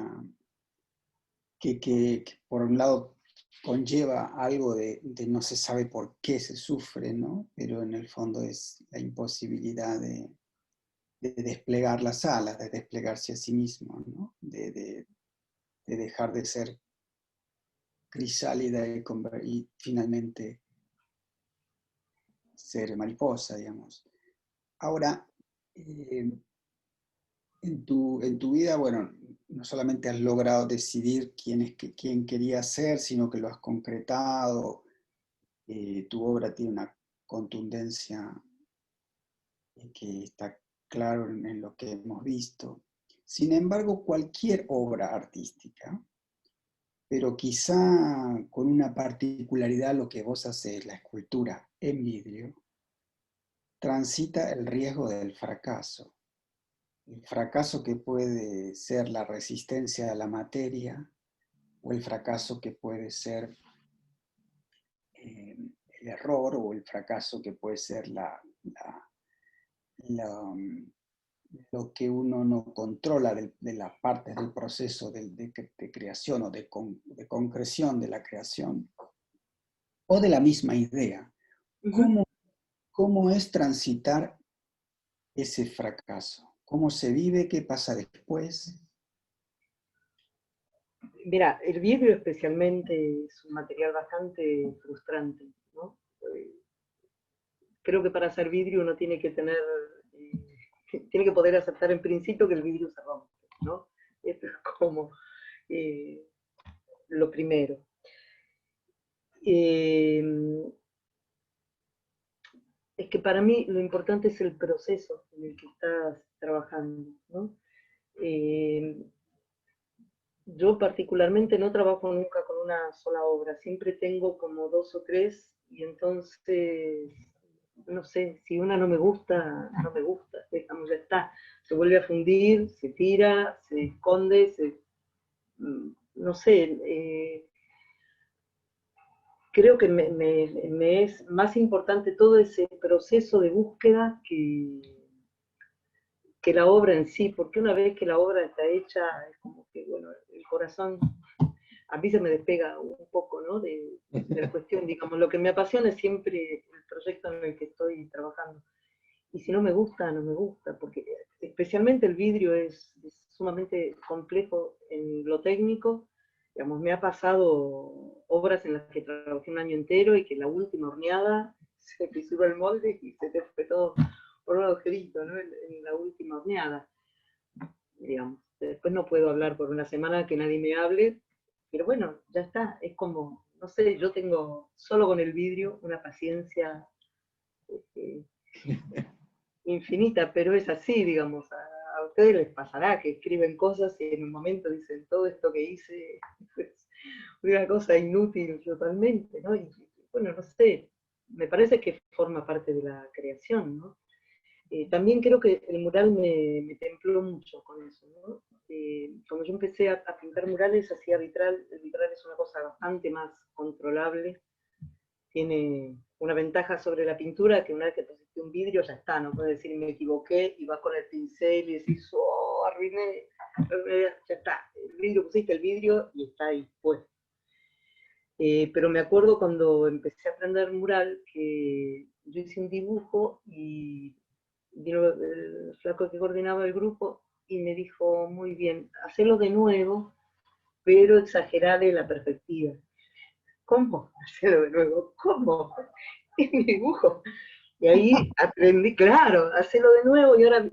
que por un lado conlleva algo de no se sabe por qué se sufre, ¿no? Pero en el fondo es la imposibilidad de desplegar las alas, de desplegarse a sí mismo, ¿no? De dejar de ser crisálida y finalmente ser mariposa, digamos. Ahora, en tu vida, bueno, no solamente has logrado decidir quién querías ser, sino que lo has concretado. Tu obra tiene una contundencia que está claro en lo que hemos visto. Sin embargo, cualquier obra artística, pero quizá con una particularidad, lo que vos haces, la escultura en vidrio, transita el riesgo del fracaso. El fracaso que puede ser la resistencia a la materia, o el fracaso que puede ser el error, o el fracaso que puede ser lo que uno no controla de la parte del proceso de creación o de concreción de la creación, o de la misma idea. ¿Cómo, cómo es transitar ese fracaso? ¿Cómo se vive? ¿Qué pasa después? Mira, el vidrio especialmente es un material bastante frustrante, ¿no? Creo que para hacer vidrio uno tiene que tener, tiene que poder aceptar en principio que el vidrio se rompe, ¿no? Esto es como lo primero. Es que para mí lo importante es el proceso en el que estás trabajando, ¿no? Yo particularmente no trabajo nunca con una sola obra, siempre tengo como dos o tres y entonces, no sé, si una no me gusta, no me gusta, digamos, ya está, se vuelve a fundir, se tira, se esconde, no sé, creo que me es más importante todo ese proceso de búsqueda que la obra en sí, porque una vez que la obra está hecha, es como que, bueno, el corazón a mí se me despega un poco, ¿no? De la cuestión, digamos, lo que me apasiona es siempre el proyecto en el que estoy trabajando. Y si no me gusta, no me gusta, porque especialmente el vidrio es sumamente complejo en lo técnico. Digamos, me ha pasado obras en las que trabajé un año entero y que la última horneada se fisuró el molde y se te fue todo por un agujerito, ¿no? En la última horneada, digamos. Después no puedo hablar por una semana que nadie me hable, pero bueno, ya está, es como, no sé, yo tengo solo con el vidrio una paciencia este, infinita, pero es así, digamos, a ustedes les pasará que escriben cosas y en un momento dicen, todo esto que hice es una cosa inútil totalmente, ¿no? Y bueno, no sé, me parece que forma parte de la creación, ¿no? También creo que el mural me templó mucho con eso, ¿no? Cuando yo empecé a pintar murales, hacía vitral. El vitral es una cosa bastante más controlable, tiene una ventaja sobre la pintura, que una vez que pusiste que un vidrio ya está, no puedes decir me equivoqué y vas con el pincel y decís, oh, arruiné, ya está, el vidrio, pusiste el vidrio y está ahí puesto. Pero me acuerdo cuando empecé a aprender mural que yo hice un dibujo y vino el flaco que coordinaba el grupo y me dijo, muy bien, hacelo de nuevo, pero exagerale la perspectiva. ¿Cómo? Hacelo de nuevo. ¿Cómo? Es mi dibujo. Y ahí aprendí, claro, hacelo de nuevo y ahora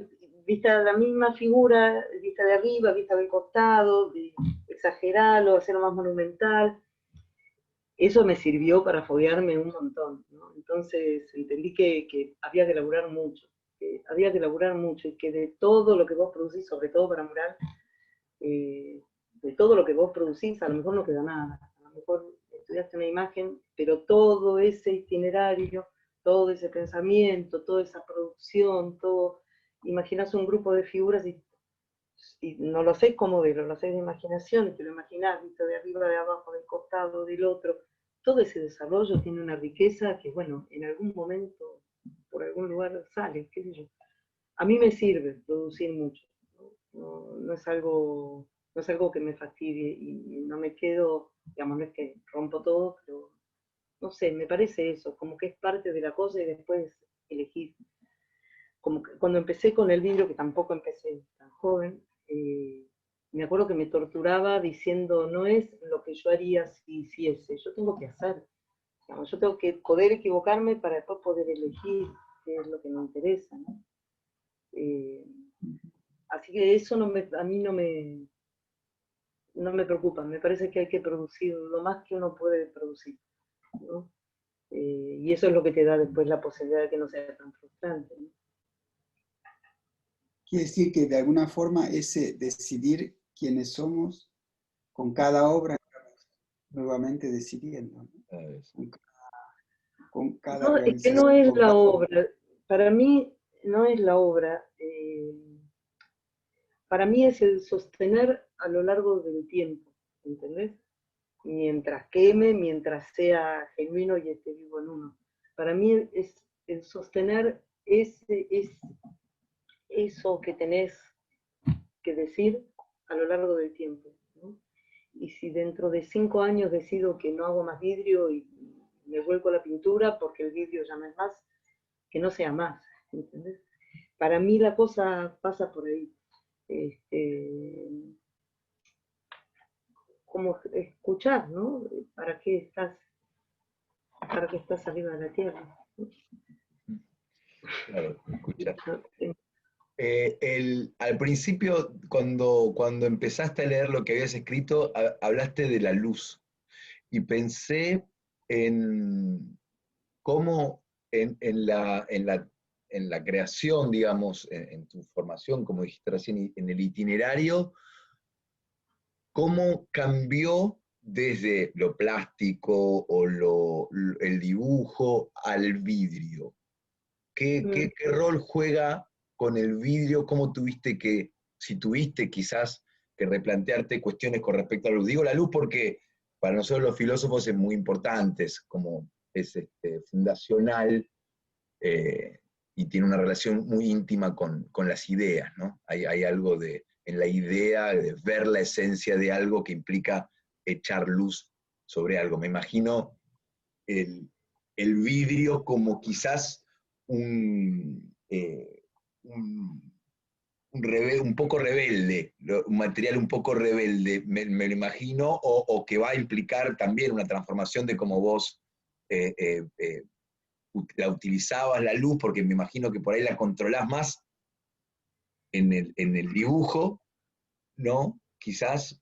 vista la misma figura, vista de arriba, vista del costado, exagerarlo, hacerlo más monumental. Eso me sirvió para foguearme un montón, ¿no? Entonces entendí que había que elaborar mucho, había que elaborar mucho y que de todo lo que vos producís, sobre todo para mural, de todo lo que vos producís, a lo mejor no queda nada. A lo mejor estudiaste una imagen, pero todo ese itinerario, todo ese pensamiento, toda esa producción, todo, imaginás un grupo de figuras y no lo sé cómo verlo, lo sé de imaginación, te lo imaginás, visto de arriba, de abajo, del costado, del otro. Todo ese desarrollo tiene una riqueza que, bueno, en algún momento, por algún lugar sale, qué sé yo. A mí me sirve producir mucho, ¿no? No es algo, no es algo que me fastidie y no me quedo, digamos, no es que rompo todo, pero no sé, me parece eso, como que es parte de la cosa y después elegir. Como que cuando empecé con el vidrio, que tampoco empecé tan joven, me acuerdo que me torturaba diciendo, no es lo que yo haría si hiciese, yo tengo que hacer. Digamos, yo tengo que poder equivocarme para después poder elegir qué es lo que me interesa, ¿no? Eh, Así que eso a mí no me preocupa, me parece que hay que producir lo más que uno puede producir, ¿no? Y eso es lo que te da después la posibilidad de que no sea tan frustrante, ¿no? Quiere decir que de alguna forma ese decidir quiénes somos con cada obra, nuevamente decidiendo, ¿no? Con cada No, es que no realización, es con la cada... obra, para mí no es la obra, para mí es el sostener a lo largo del tiempo, ¿entendés? Mientras queme, mientras sea genuino y esté vivo en uno. Para mí es el sostener eso que tenés que decir a lo largo del tiempo, ¿no? Y si dentro de 5 años decido que no hago más vidrio y me vuelco a la pintura porque el vidrio ya no es más, que no sea más, ¿entendés? Para mí la cosa pasa por ahí. Este, como escuchar, ¿no? ¿Para qué estás arriba de la tierra? Claro, escuchar. Al principio, cuando empezaste a leer lo que habías escrito, hablaste de la luz. Y pensé en cómo en la creación, digamos, en tu formación, como dijiste recién, en el itinerario, cómo cambió desde lo plástico o el dibujo al vidrio. ¿Qué rol juega con el vidrio? ¿Cómo tuviste que, si tuviste quizás que replantearte cuestiones con respecto a la luz? Digo la luz porque para nosotros los filósofos es muy importante, es como es fundacional y tiene una relación muy íntima con las ideas, ¿no? Hay algo en la idea de ver la esencia de algo que implica echar luz sobre algo. Me imagino el, el vidrio como quizás un, un poco rebelde, un material un poco rebelde, me lo imagino, o que va a implicar también una transformación de cómo vos eh, eh, eh, la utilizabas la luz, porque me imagino que por ahí la controlás más en el dibujo, ¿no? Quizás,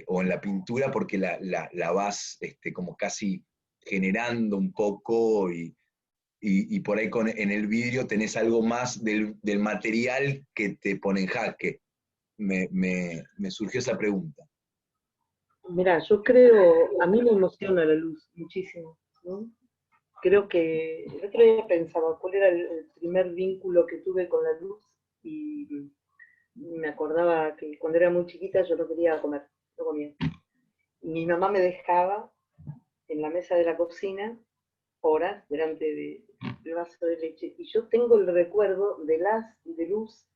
o en la pintura, porque la vas como casi generando un poco y por ahí en el vidrio tenés algo más del material que te pone en jaque. Me surgió esa pregunta. Mira, yo creo, a mí me emociona la luz muchísimo, ¿no? Creo que el otro día pensaba cuál era el primer vínculo que tuve con la luz y me acordaba que cuando era muy chiquita yo no quería comer, no comía. Y mi mamá me dejaba en la mesa de la cocina horas delante del vaso de leche, y yo tengo el recuerdo del haz de luz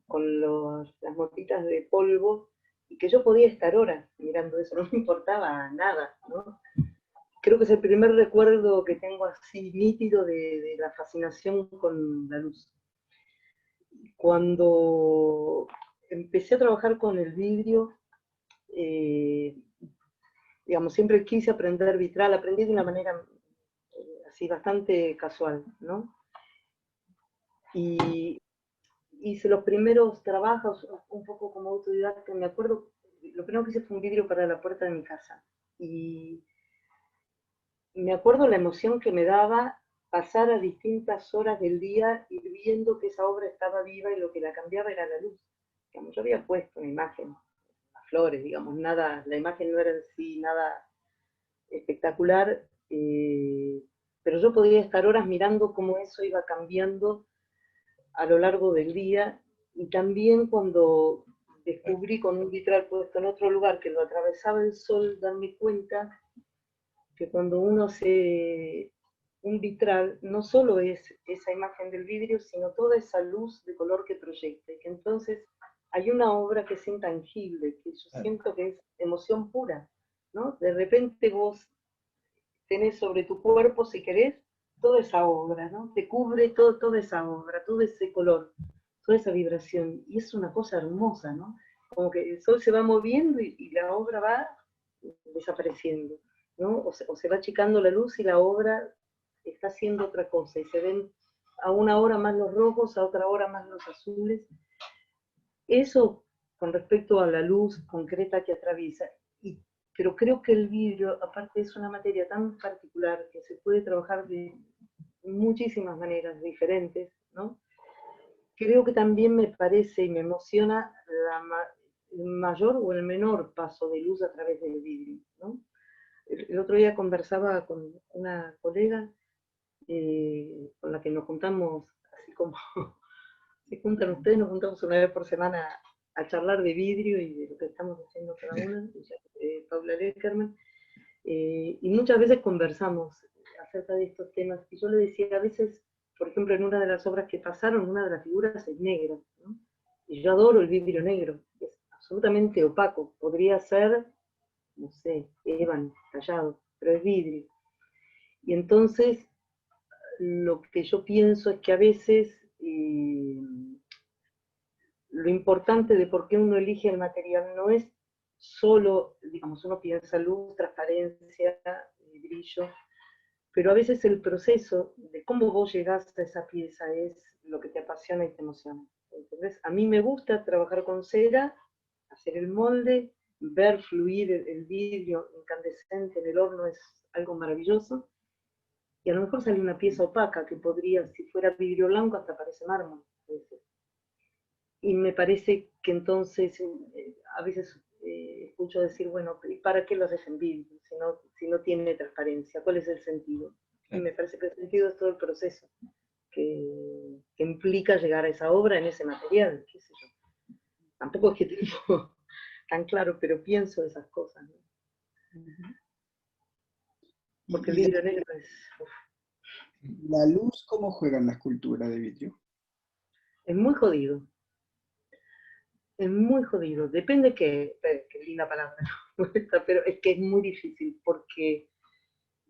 con las motitas de polvo, y que yo podía estar horas mirando eso, no me importaba nada, ¿no? Creo que es el primer recuerdo que tengo así nítido de la fascinación con la luz. Cuando empecé a trabajar con el vidrio, digamos, siempre quise aprender vitral, aprendí de una manera así bastante casual, ¿no? Y hice los primeros trabajos un poco como autodidacta, me acuerdo, lo primero que hice fue un vidrio para la puerta de mi casa. Y me acuerdo la emoción que me daba pasar a distintas horas del día ir viendo que esa obra estaba viva y lo que la cambiaba era la luz. Digamos, yo había puesto una imagen, las flores, digamos, nada, la imagen no era en sí nada espectacular, pero yo podía estar horas mirando cómo eso iba cambiando a lo largo del día, y también cuando descubrí con un vitral puesto en otro lugar que lo atravesaba el sol, darme cuenta que cuando uno se... un vitral no solo es esa imagen del vidrio, sino toda esa luz de color que proyecta, y que entonces hay una obra que es intangible, que yo siento que es emoción pura, ¿no? De repente vos tenés sobre tu cuerpo, si querés, toda esa obra, ¿no? Te cubre toda esa obra, todo ese color, toda esa vibración, y es una cosa hermosa, ¿no? Como que el sol se va moviendo y la obra va desapareciendo, ¿no? O se va achicando la luz y la obra está haciendo otra cosa, y se ven a una hora más los rojos, a otra hora más los azules. Eso con respecto a la luz concreta que atraviesa. Pero creo que el vidrio, aparte, es una materia tan particular que se puede trabajar de muchísimas maneras diferentes, ¿no? Creo que también me parece y me emociona el mayor o el menor paso de luz a través del vidrio, ¿no? El otro día conversaba con una colega con la que nos juntamos, así como se juntan ustedes, nos juntamos una vez por semana a charlar de vidrio y de lo que estamos haciendo cada una, Paula Leckerman, y muchas veces conversamos acerca de estos temas, y yo le decía, a veces, por ejemplo, en una de las obras que pasaron, una de las figuras es negra, ¿no? Y yo adoro el vidrio negro, es absolutamente opaco, podría ser, no sé, ébano, tallado, pero es vidrio. Y entonces, lo que yo pienso es que a veces lo importante de por qué uno elige el material no es solo, digamos, uno piensa luz, transparencia, brillo, pero a veces el proceso de cómo vos llegás a esa pieza es lo que te apasiona y te emociona. Entonces, a mí me gusta trabajar con cera, hacer el molde, ver fluir el vidrio incandescente en el horno es algo maravilloso, y a lo mejor sale una pieza opaca que podría, si fuera vidrio blanco, hasta parece mármol. Y me parece que entonces a veces escucho decir, bueno, ¿y para qué lo haces en vidrio si no tiene transparencia? ¿Cuál es el sentido? Y me parece que el sentido es todo el proceso que implica llegar a esa obra en ese material, qué sé yo. Tampoco es que tengo tan claro, pero pienso esas cosas, ¿no? Porque el vidrio negro es... uf, ¿La luz cómo juega en la escultura de vidrio? es muy jodido. Es muy jodido, depende qué linda palabra, ¿no? Pero es que es muy difícil, porque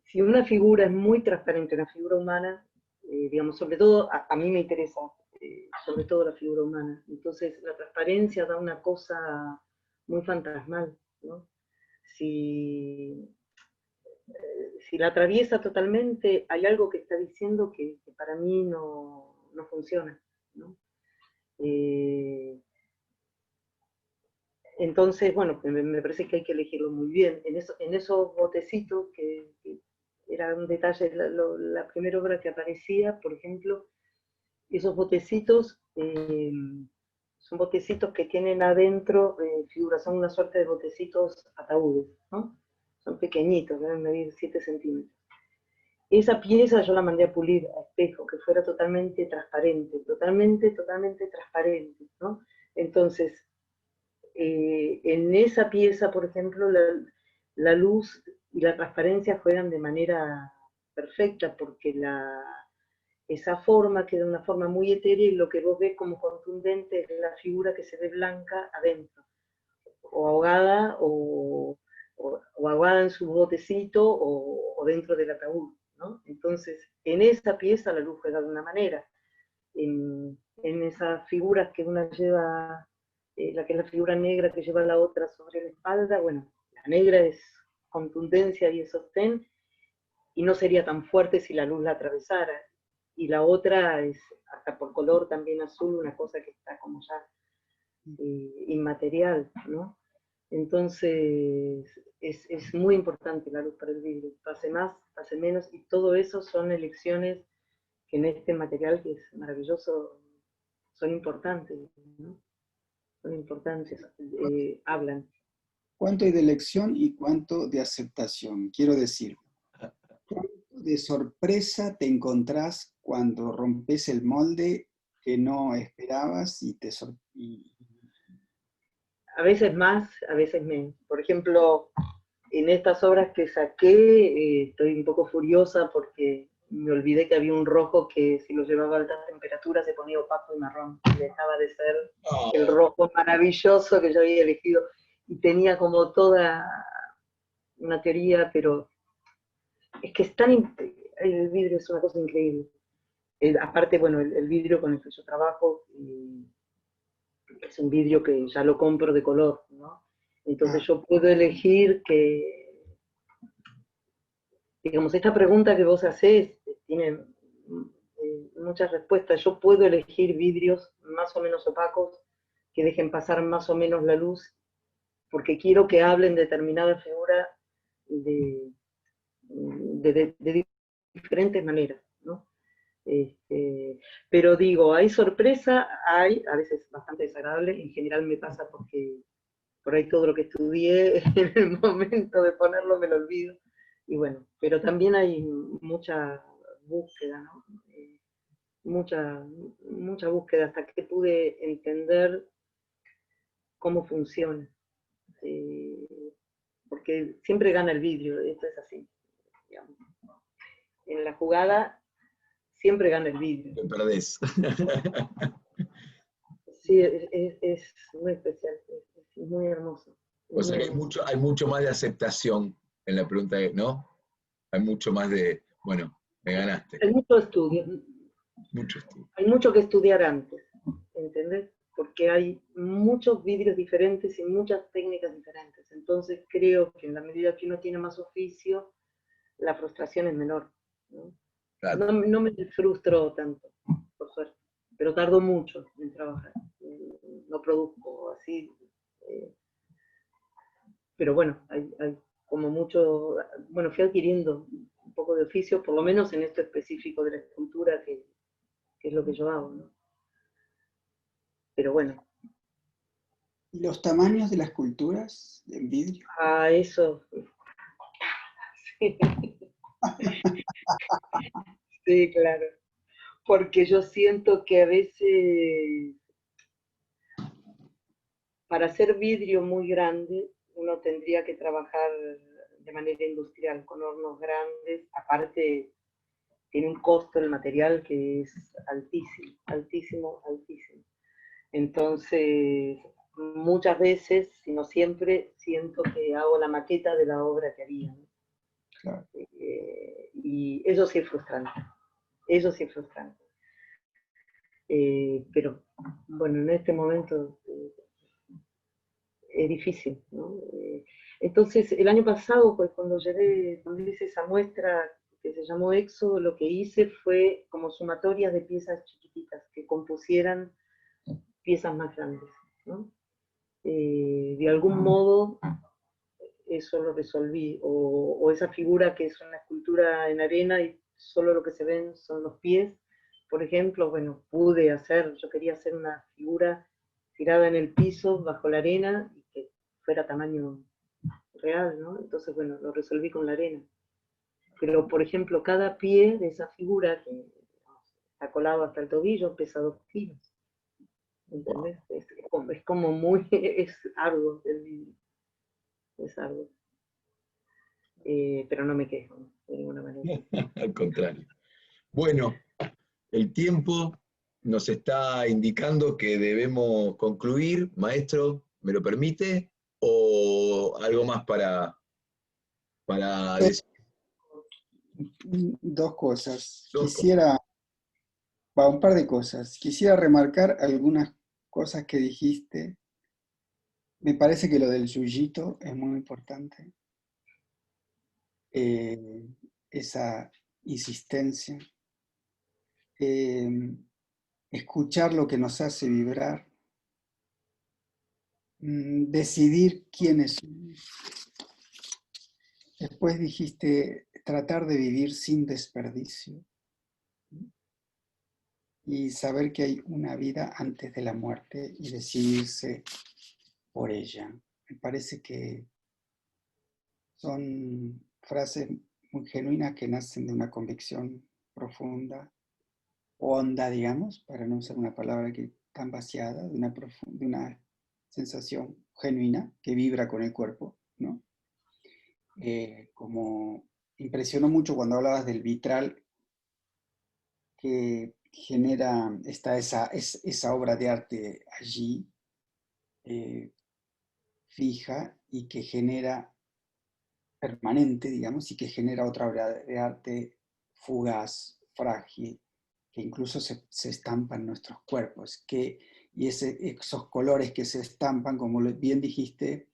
si una figura es muy transparente, una figura humana, digamos, sobre todo, a mí me interesa, sobre todo la figura humana, entonces la transparencia da una cosa muy fantasmal, ¿no? Si, si la atraviesa totalmente, hay algo que está diciendo que para mí no funciona, ¿no? Entonces, bueno, me parece que hay que elegirlo muy bien. En esos botecitos, que era un detalle, la primera obra que aparecía, por ejemplo, esos botecitos son botecitos que tienen adentro figuras, son una suerte de botecitos ataúdes, ¿no? Son pequeñitos, deben medir 7 centímetros. Esa pieza yo la mandé a pulir a espejo, que fuera totalmente transparente, totalmente transparente, ¿no? Entonces, en esa pieza, por ejemplo, la luz y la transparencia juegan de manera perfecta, porque esa forma queda una forma muy etérea y lo que vos ves como contundente es la figura que se ve blanca adentro, o ahogada, o ahogada en su botecito, o dentro del ataúd, ¿no? Entonces, en esa pieza la luz juega de una manera. En esas figuras que una lleva, la que es la figura negra que lleva la otra sobre la espalda, bueno, la negra es contundencia y es sostén, y no sería tan fuerte si la luz la atravesara. Y la otra es, hasta por color también azul, una cosa que está como ya inmaterial, ¿no? Entonces, es muy importante la luz para el vidrio, pase más, pase menos, y todo eso son elecciones que en este material, que es maravilloso, son importantes, ¿no? Son importantes, hablan. ¿Cuánto hay de elección y cuánto de aceptación? Quiero decir, ¿cuánto de sorpresa te encontrás cuando rompes el molde que no esperabas y te A veces más, a veces menos. Por ejemplo, en estas obras que saqué, estoy un poco furiosa porque me olvidé que había un rojo que si lo llevaba a altas temperaturas se ponía opaco y marrón. Y dejaba de ser el rojo maravilloso que yo había elegido. Y tenía como toda una teoría, pero es que es tan... El vidrio es una cosa increíble. Aparte, bueno, el vidrio con el que yo trabajo es un vidrio que ya lo compro de color, ¿no? Entonces yo puedo elegir que, digamos, esta pregunta que vos hacés tiene muchas respuestas. Yo puedo elegir vidrios más o menos opacos que dejen pasar más o menos la luz, porque quiero que hablen determinada figura de, de diferentes maneras, ¿no? Pero digo, hay sorpresa, hay, a veces bastante desagradable, en general me pasa porque por ahí todo lo que estudié en el momento de ponerlo me lo olvido. Y bueno, pero también hay mucha búsqueda, ¿no? Mucha búsqueda hasta que pude entender cómo funciona. Porque siempre gana el vidrio, esto es así, digamos. En la jugada siempre gana el vidrio. Te perdés. Sí, es muy especial, es muy hermoso. O sea que hay mucho más de aceptación en la pregunta, ¿no? Hay mucho más de, bueno, me ganaste. Hay mucho estudio, Mucho estudio. hay mucho que estudiar antes, ¿entendés? Porque hay muchos vidrios diferentes y muchas técnicas diferentes. Entonces creo que en la medida que uno tiene más oficio, la frustración es menor, ¿no? Claro. No me frustro tanto, por suerte, pero tardo mucho en trabajar. No produzco así. Pero bueno, hay como mucho, bueno, fui adquiriendo un poco de oficio, por lo menos en esto específico de la escultura, que es lo que yo hago, ¿no? Pero bueno. ¿Y los tamaños de las esculturas en vidrio? A eso. Sí, sí, claro. Porque yo siento que a veces para hacer vidrio muy grande uno tendría que trabajar de manera industrial, con hornos grandes. Aparte, tiene un costo el material que es altísimo, altísimo, altísimo. Entonces, muchas veces, si no siempre, siento que hago la maqueta de la obra que haría, ¿no? Claro. Y eso sí es frustrante. Eso sí es frustrante. Pero bueno, en este momento es difícil, ¿no? Entonces, el año pasado, pues cuando hice esa muestra que se llamó Éxodo, lo que hice fue como sumatorias de piezas chiquititas que compusieran piezas más grandes, ¿no? De algún modo eso lo resolví, o esa figura que es una escultura en arena y solo lo que se ven son los pies, por ejemplo, bueno, yo quería hacer una figura tirada en el piso bajo la arena y que fuera tamaño real, ¿no? Entonces, bueno, lo resolví con la arena. Pero, por ejemplo, cada pie de esa figura, que está colado hasta el tobillo, pesa 2 kilos. ¿Entendés? Es como muy, es arduo el vídeo. Es arduo. pero no me quejo, de ninguna manera. Al contrario. Bueno, el tiempo nos está indicando que debemos concluir. Maestro, ¿me lo permite? ¿O algo más para decir? Dos cosas. Dos cosas. Un par de cosas. Quisiera remarcar algunas cosas que dijiste. Me parece que lo del yuyito es muy importante. Esa insistencia. Escuchar lo que nos hace vibrar. Decidir quiénes somos. Después dijiste tratar de vivir sin desperdicio y saber que hay una vida antes de la muerte y decidirse por ella. Me parece que son frases muy genuinas que nacen de una convicción profunda, honda, digamos, para no usar una palabra que tan vaciada, de una sensación genuina que vibra con el cuerpo, ¿no? Como impresionó mucho cuando hablabas del vitral que genera, está esa obra de arte allí, fija, y que genera, permanente, digamos, y que genera otra obra de arte fugaz, frágil, que incluso se estampa en nuestros cuerpos, y esos colores que se estampan, como bien dijiste,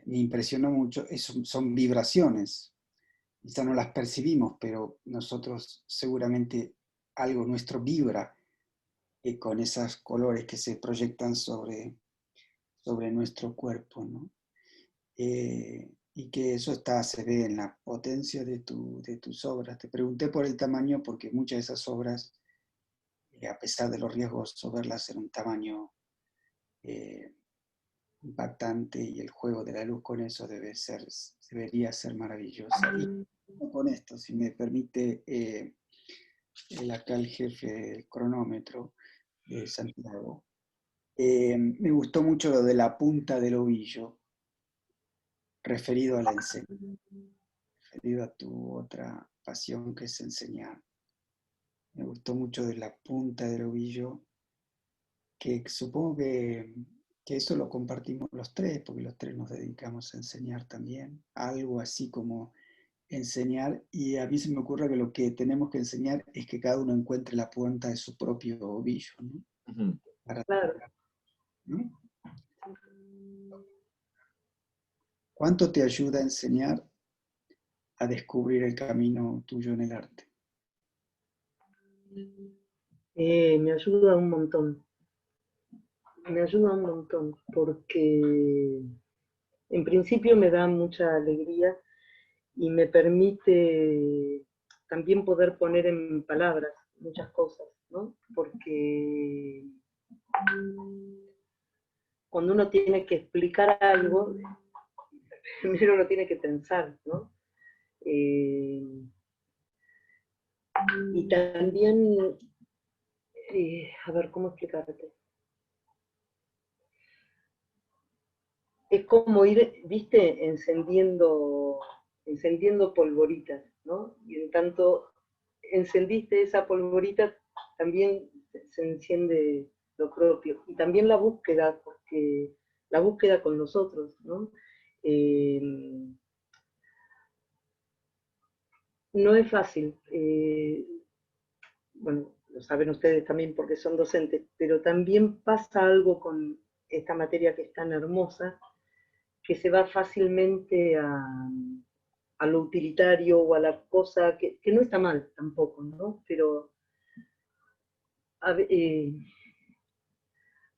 me impresionó mucho, son vibraciones. Quizá no las percibimos, pero nosotros seguramente algo nuestro vibra con esos colores que se proyectan sobre nuestro cuerpo, ¿no? Y que eso se ve en la potencia de tus obras. Te pregunté por el tamaño porque muchas de esas obras, a pesar de los riesgos, verlas en un tamaño impactante y el juego de la luz con eso debería ser maravilloso. Y con esto, si me permite, acá el jefe del cronómetro de Santiago, me gustó mucho lo de la punta del ovillo, referido a la enseñanza, referido a tu otra pasión que es enseñar. Me gustó mucho de la punta del ovillo, que supongo que eso lo compartimos los tres, porque los tres nos dedicamos a enseñar también, algo así como enseñar, y a mí se me ocurre que lo que tenemos que enseñar es que cada uno encuentre la punta de su propio ovillo, ¿no? Ujú. Claro. ¿No? ¿Cuánto te ayuda a enseñar a descubrir el camino tuyo en el arte? Me ayuda un montón. Me ayuda un montón porque en principio me da mucha alegría y me permite también poder poner en palabras muchas cosas, ¿no? Porque cuando uno tiene que explicar algo, primero uno tiene que pensar, ¿no? Y también, a ver, ¿cómo explicarte? Es como ir, viste, encendiendo polvoritas, ¿no? Y en tanto encendiste esa polvorita, también se enciende lo propio. Y también la búsqueda, porque la búsqueda con nosotros, ¿no? No es fácil. Bueno, lo saben ustedes también porque son docentes, pero también pasa algo con esta materia que es tan hermosa, que se va fácilmente a lo utilitario o a la cosa que no está mal tampoco, ¿no? Pero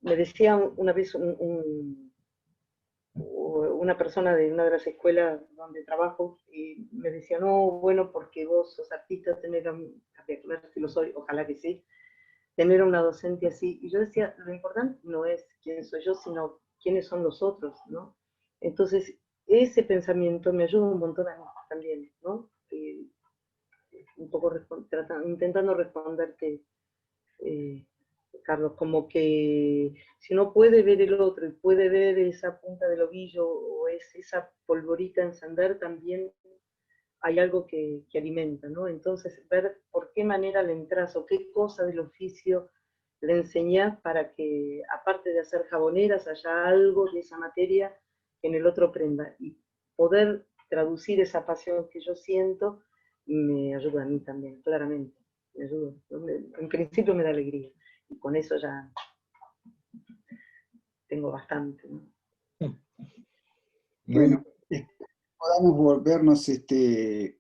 me decía una vez una persona de una de las escuelas donde trabajo, y me decía, no, bueno, porque vos sos artista, si lo soy, ojalá que sí, tener una docente así. Y yo decía, lo importante no es quién soy yo, sino quiénes son los otros, ¿no? Entonces, ese pensamiento me ayuda un montón a mí también, ¿no? Un poco intentando responderte Carlos, como que si uno puede ver el otro y puede ver esa punta del ovillo o esa polvorita encender, también hay algo que alimenta, ¿no? Entonces, ver por qué manera le entras o qué cosa del oficio le enseñás para que, aparte de hacer jaboneras, haya algo de esa materia que en el otro prenda. Y poder traducir esa pasión que yo siento me ayuda a mí también, claramente. Me ayuda. En principio me da alegría. Y con eso ya tengo bastante, ¿no? Bueno, podamos volvernos, que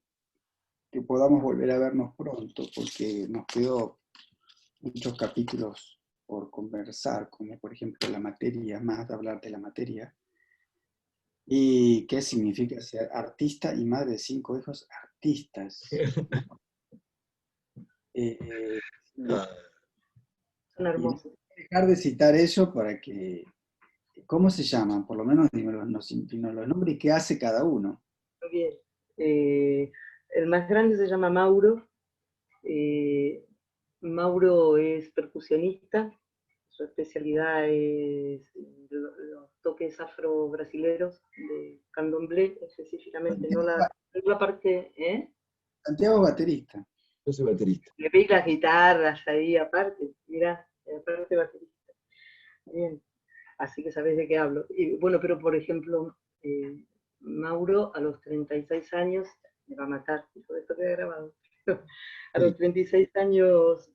podamos volver a vernos pronto, porque nos quedó muchos capítulos por conversar, como por ejemplo la materia, más de hablar de la materia, y qué significa ser artista y madre de 5 hijos artistas. Ah, Son Y no hermosos. dejar de citar eso para que, ¿cómo se llaman? Por lo menos dímelo, dímelo los nombres y qué hace cada uno. Muy bien. El más grande se llama Mauro. Mauro es percusionista. Su especialidad es los toques afro-brasileros de candomblé, específicamente, no la parte, ¿eh? Santiago es baterista. yo soy baterista. Le vi las guitarras ahí aparte, mirá, aparte baterista. Bien, así que sabés de qué hablo. Y, bueno, pero por ejemplo, Mauro a los 36 años, me va a matar, hijo de esto que he grabado. A los 36 años,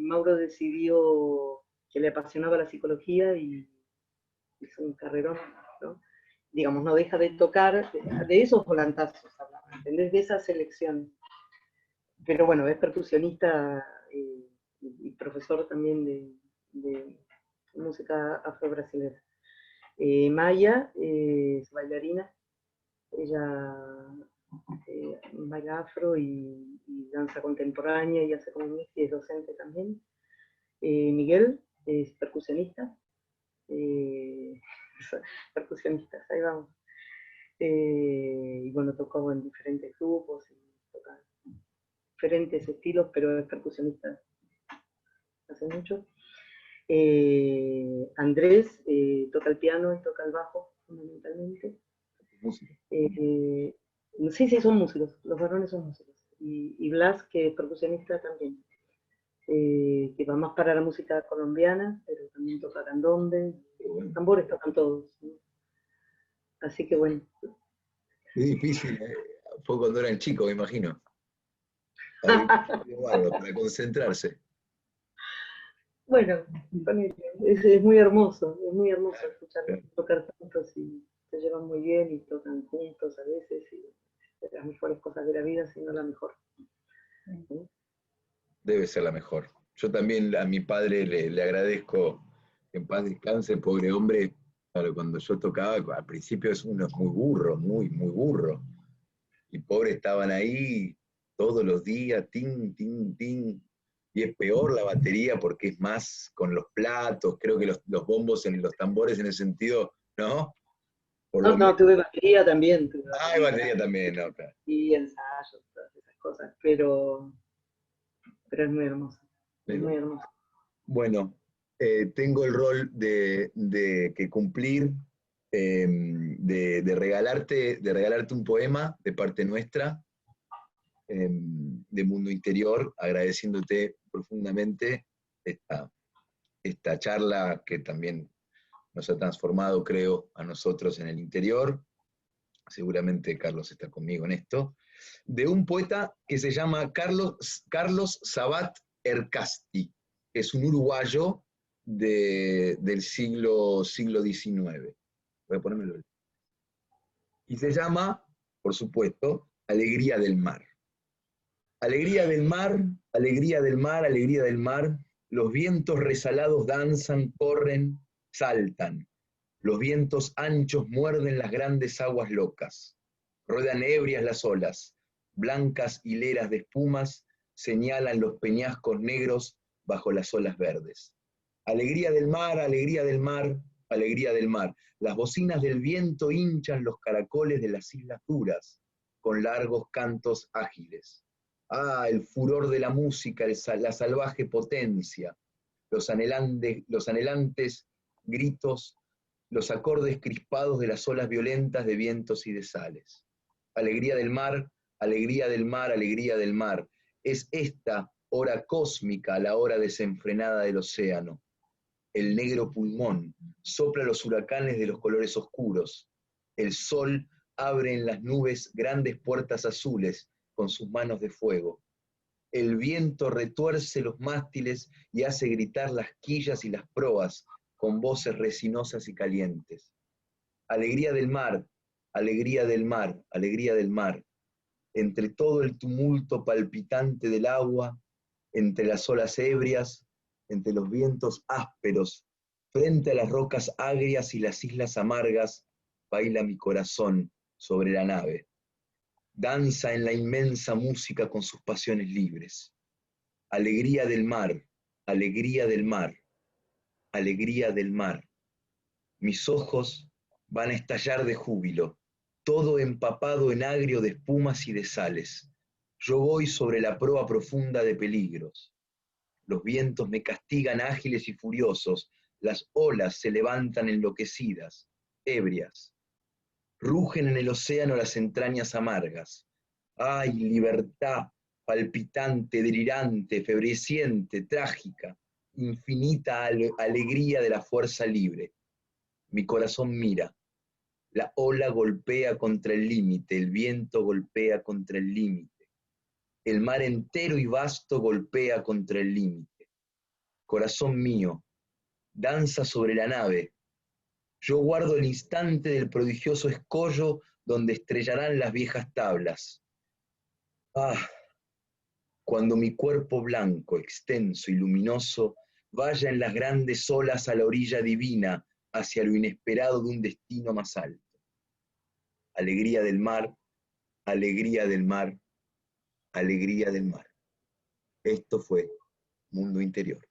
Mauro decidió que le apasionaba la psicología y hizo un carrerón, ¿no? Digamos, no deja de tocar, de esos volantazos, ¿entendés? De esas elecciones. Pero bueno, es percusionista y profesor también de música afro-brasileña. Maya es bailarina, ella baila afro y danza contemporánea y hace como mix y es docente también. Miguel es percusionista, percusionistas, ahí vamos. Y bueno, tocó en diferentes grupos y toca diferentes estilos, pero es percusionista hace mucho. Andrés toca el piano y toca el bajo, fundamentalmente. Sí, son músicos, los varones son músicos. Y Blas, que es percusionista también, que va más para la música colombiana, pero también toca candombe, tambores tocan todos, ¿no? Así que bueno. Es difícil, fue cuando eran chicos, me imagino. Para concentrarse. Bueno, es muy hermoso escuchar tocar juntos y se llevan muy bien y tocan juntos a veces y de las mejores cosas de la vida, sino la mejor. ¿Sí? Debe ser la mejor. Yo también a mi padre le agradezco que en paz descanse, pobre hombre. Claro, cuando yo tocaba, al principio uno es muy burro, muy, muy burro. Y pobre estaban ahí todos los días, tin, tin, tin. Y es peor la batería porque es más con los platos, creo que los bombos en los tambores en ese sentido, ¿no? Por lo No, menos. tuve batería también, Ah, y batería también, ¿no? Claro. y ensayos, todas esas cosas, pero es muy hermoso, es muy hermoso. Bueno, tengo el rol de que cumplir, de regalarte un poema de parte nuestra, de Mundo Interior, agradeciéndote profundamente esta charla que también nos ha transformado, creo, a nosotros en el interior. Seguramente Carlos está conmigo en esto. De un poeta que se llama Carlos Sabat Ercasti, que es un uruguayo del siglo XIX. Voy a ponérmelo. Y se llama, por supuesto, Alegría del Mar. Alegría del mar, alegría del mar, alegría del mar. Los vientos resalados danzan, corren, saltan. Los vientos anchos muerden las grandes aguas locas. Ruedan ebrias las olas. Blancas hileras de espumas señalan los peñascos negros bajo las olas verdes. Alegría del mar, alegría del mar, alegría del mar. Las bocinas del viento hinchan los caracoles de las islas duras con largos cantos ágiles. Ah, el furor de la música, la salvaje potencia. los anhelantes gritos, los acordes crispados de las olas violentas de vientos y de sales. Alegría del mar, alegría del mar, alegría del mar. Es esta hora cósmica la hora desenfrenada del océano. El negro pulmón sopla los huracanes de los colores oscuros. El sol abre en las nubes grandes puertas azules con sus manos de fuego. El viento retuerce los mástiles y hace gritar las quillas y las proas con voces resinosas y calientes. Alegría del mar, alegría del mar, alegría del mar. Entre todo el tumulto palpitante del agua, entre las olas ebrias, entre los vientos ásperos, frente a las rocas agrias y las islas amargas, baila mi corazón sobre la nave. Danza en la inmensa música con sus pasiones libres. Alegría del mar, alegría del mar, alegría del mar. Mis ojos van a estallar de júbilo, todo empapado en agrio de espumas y de sales. Yo voy sobre la proa profunda de peligros. Los vientos me castigan ágiles y furiosos, las olas se levantan enloquecidas, ebrias. Rugen en el océano las entrañas amargas. ¡Ay, libertad! Palpitante, delirante, febreciente, trágica, infinita alegría de la fuerza libre. Mi corazón mira. La ola golpea contra el límite, el viento golpea contra el límite. El mar entero y vasto golpea contra el límite. Corazón mío, danza sobre la nave. Yo guardo el instante del prodigioso escollo donde estrellarán las viejas tablas. Ah, cuando mi cuerpo blanco, extenso y luminoso vaya en las grandes olas a la orilla divina, hacia lo inesperado de un destino más alto. Alegría del mar, alegría del mar, alegría del mar. Esto fue Mundo Interior.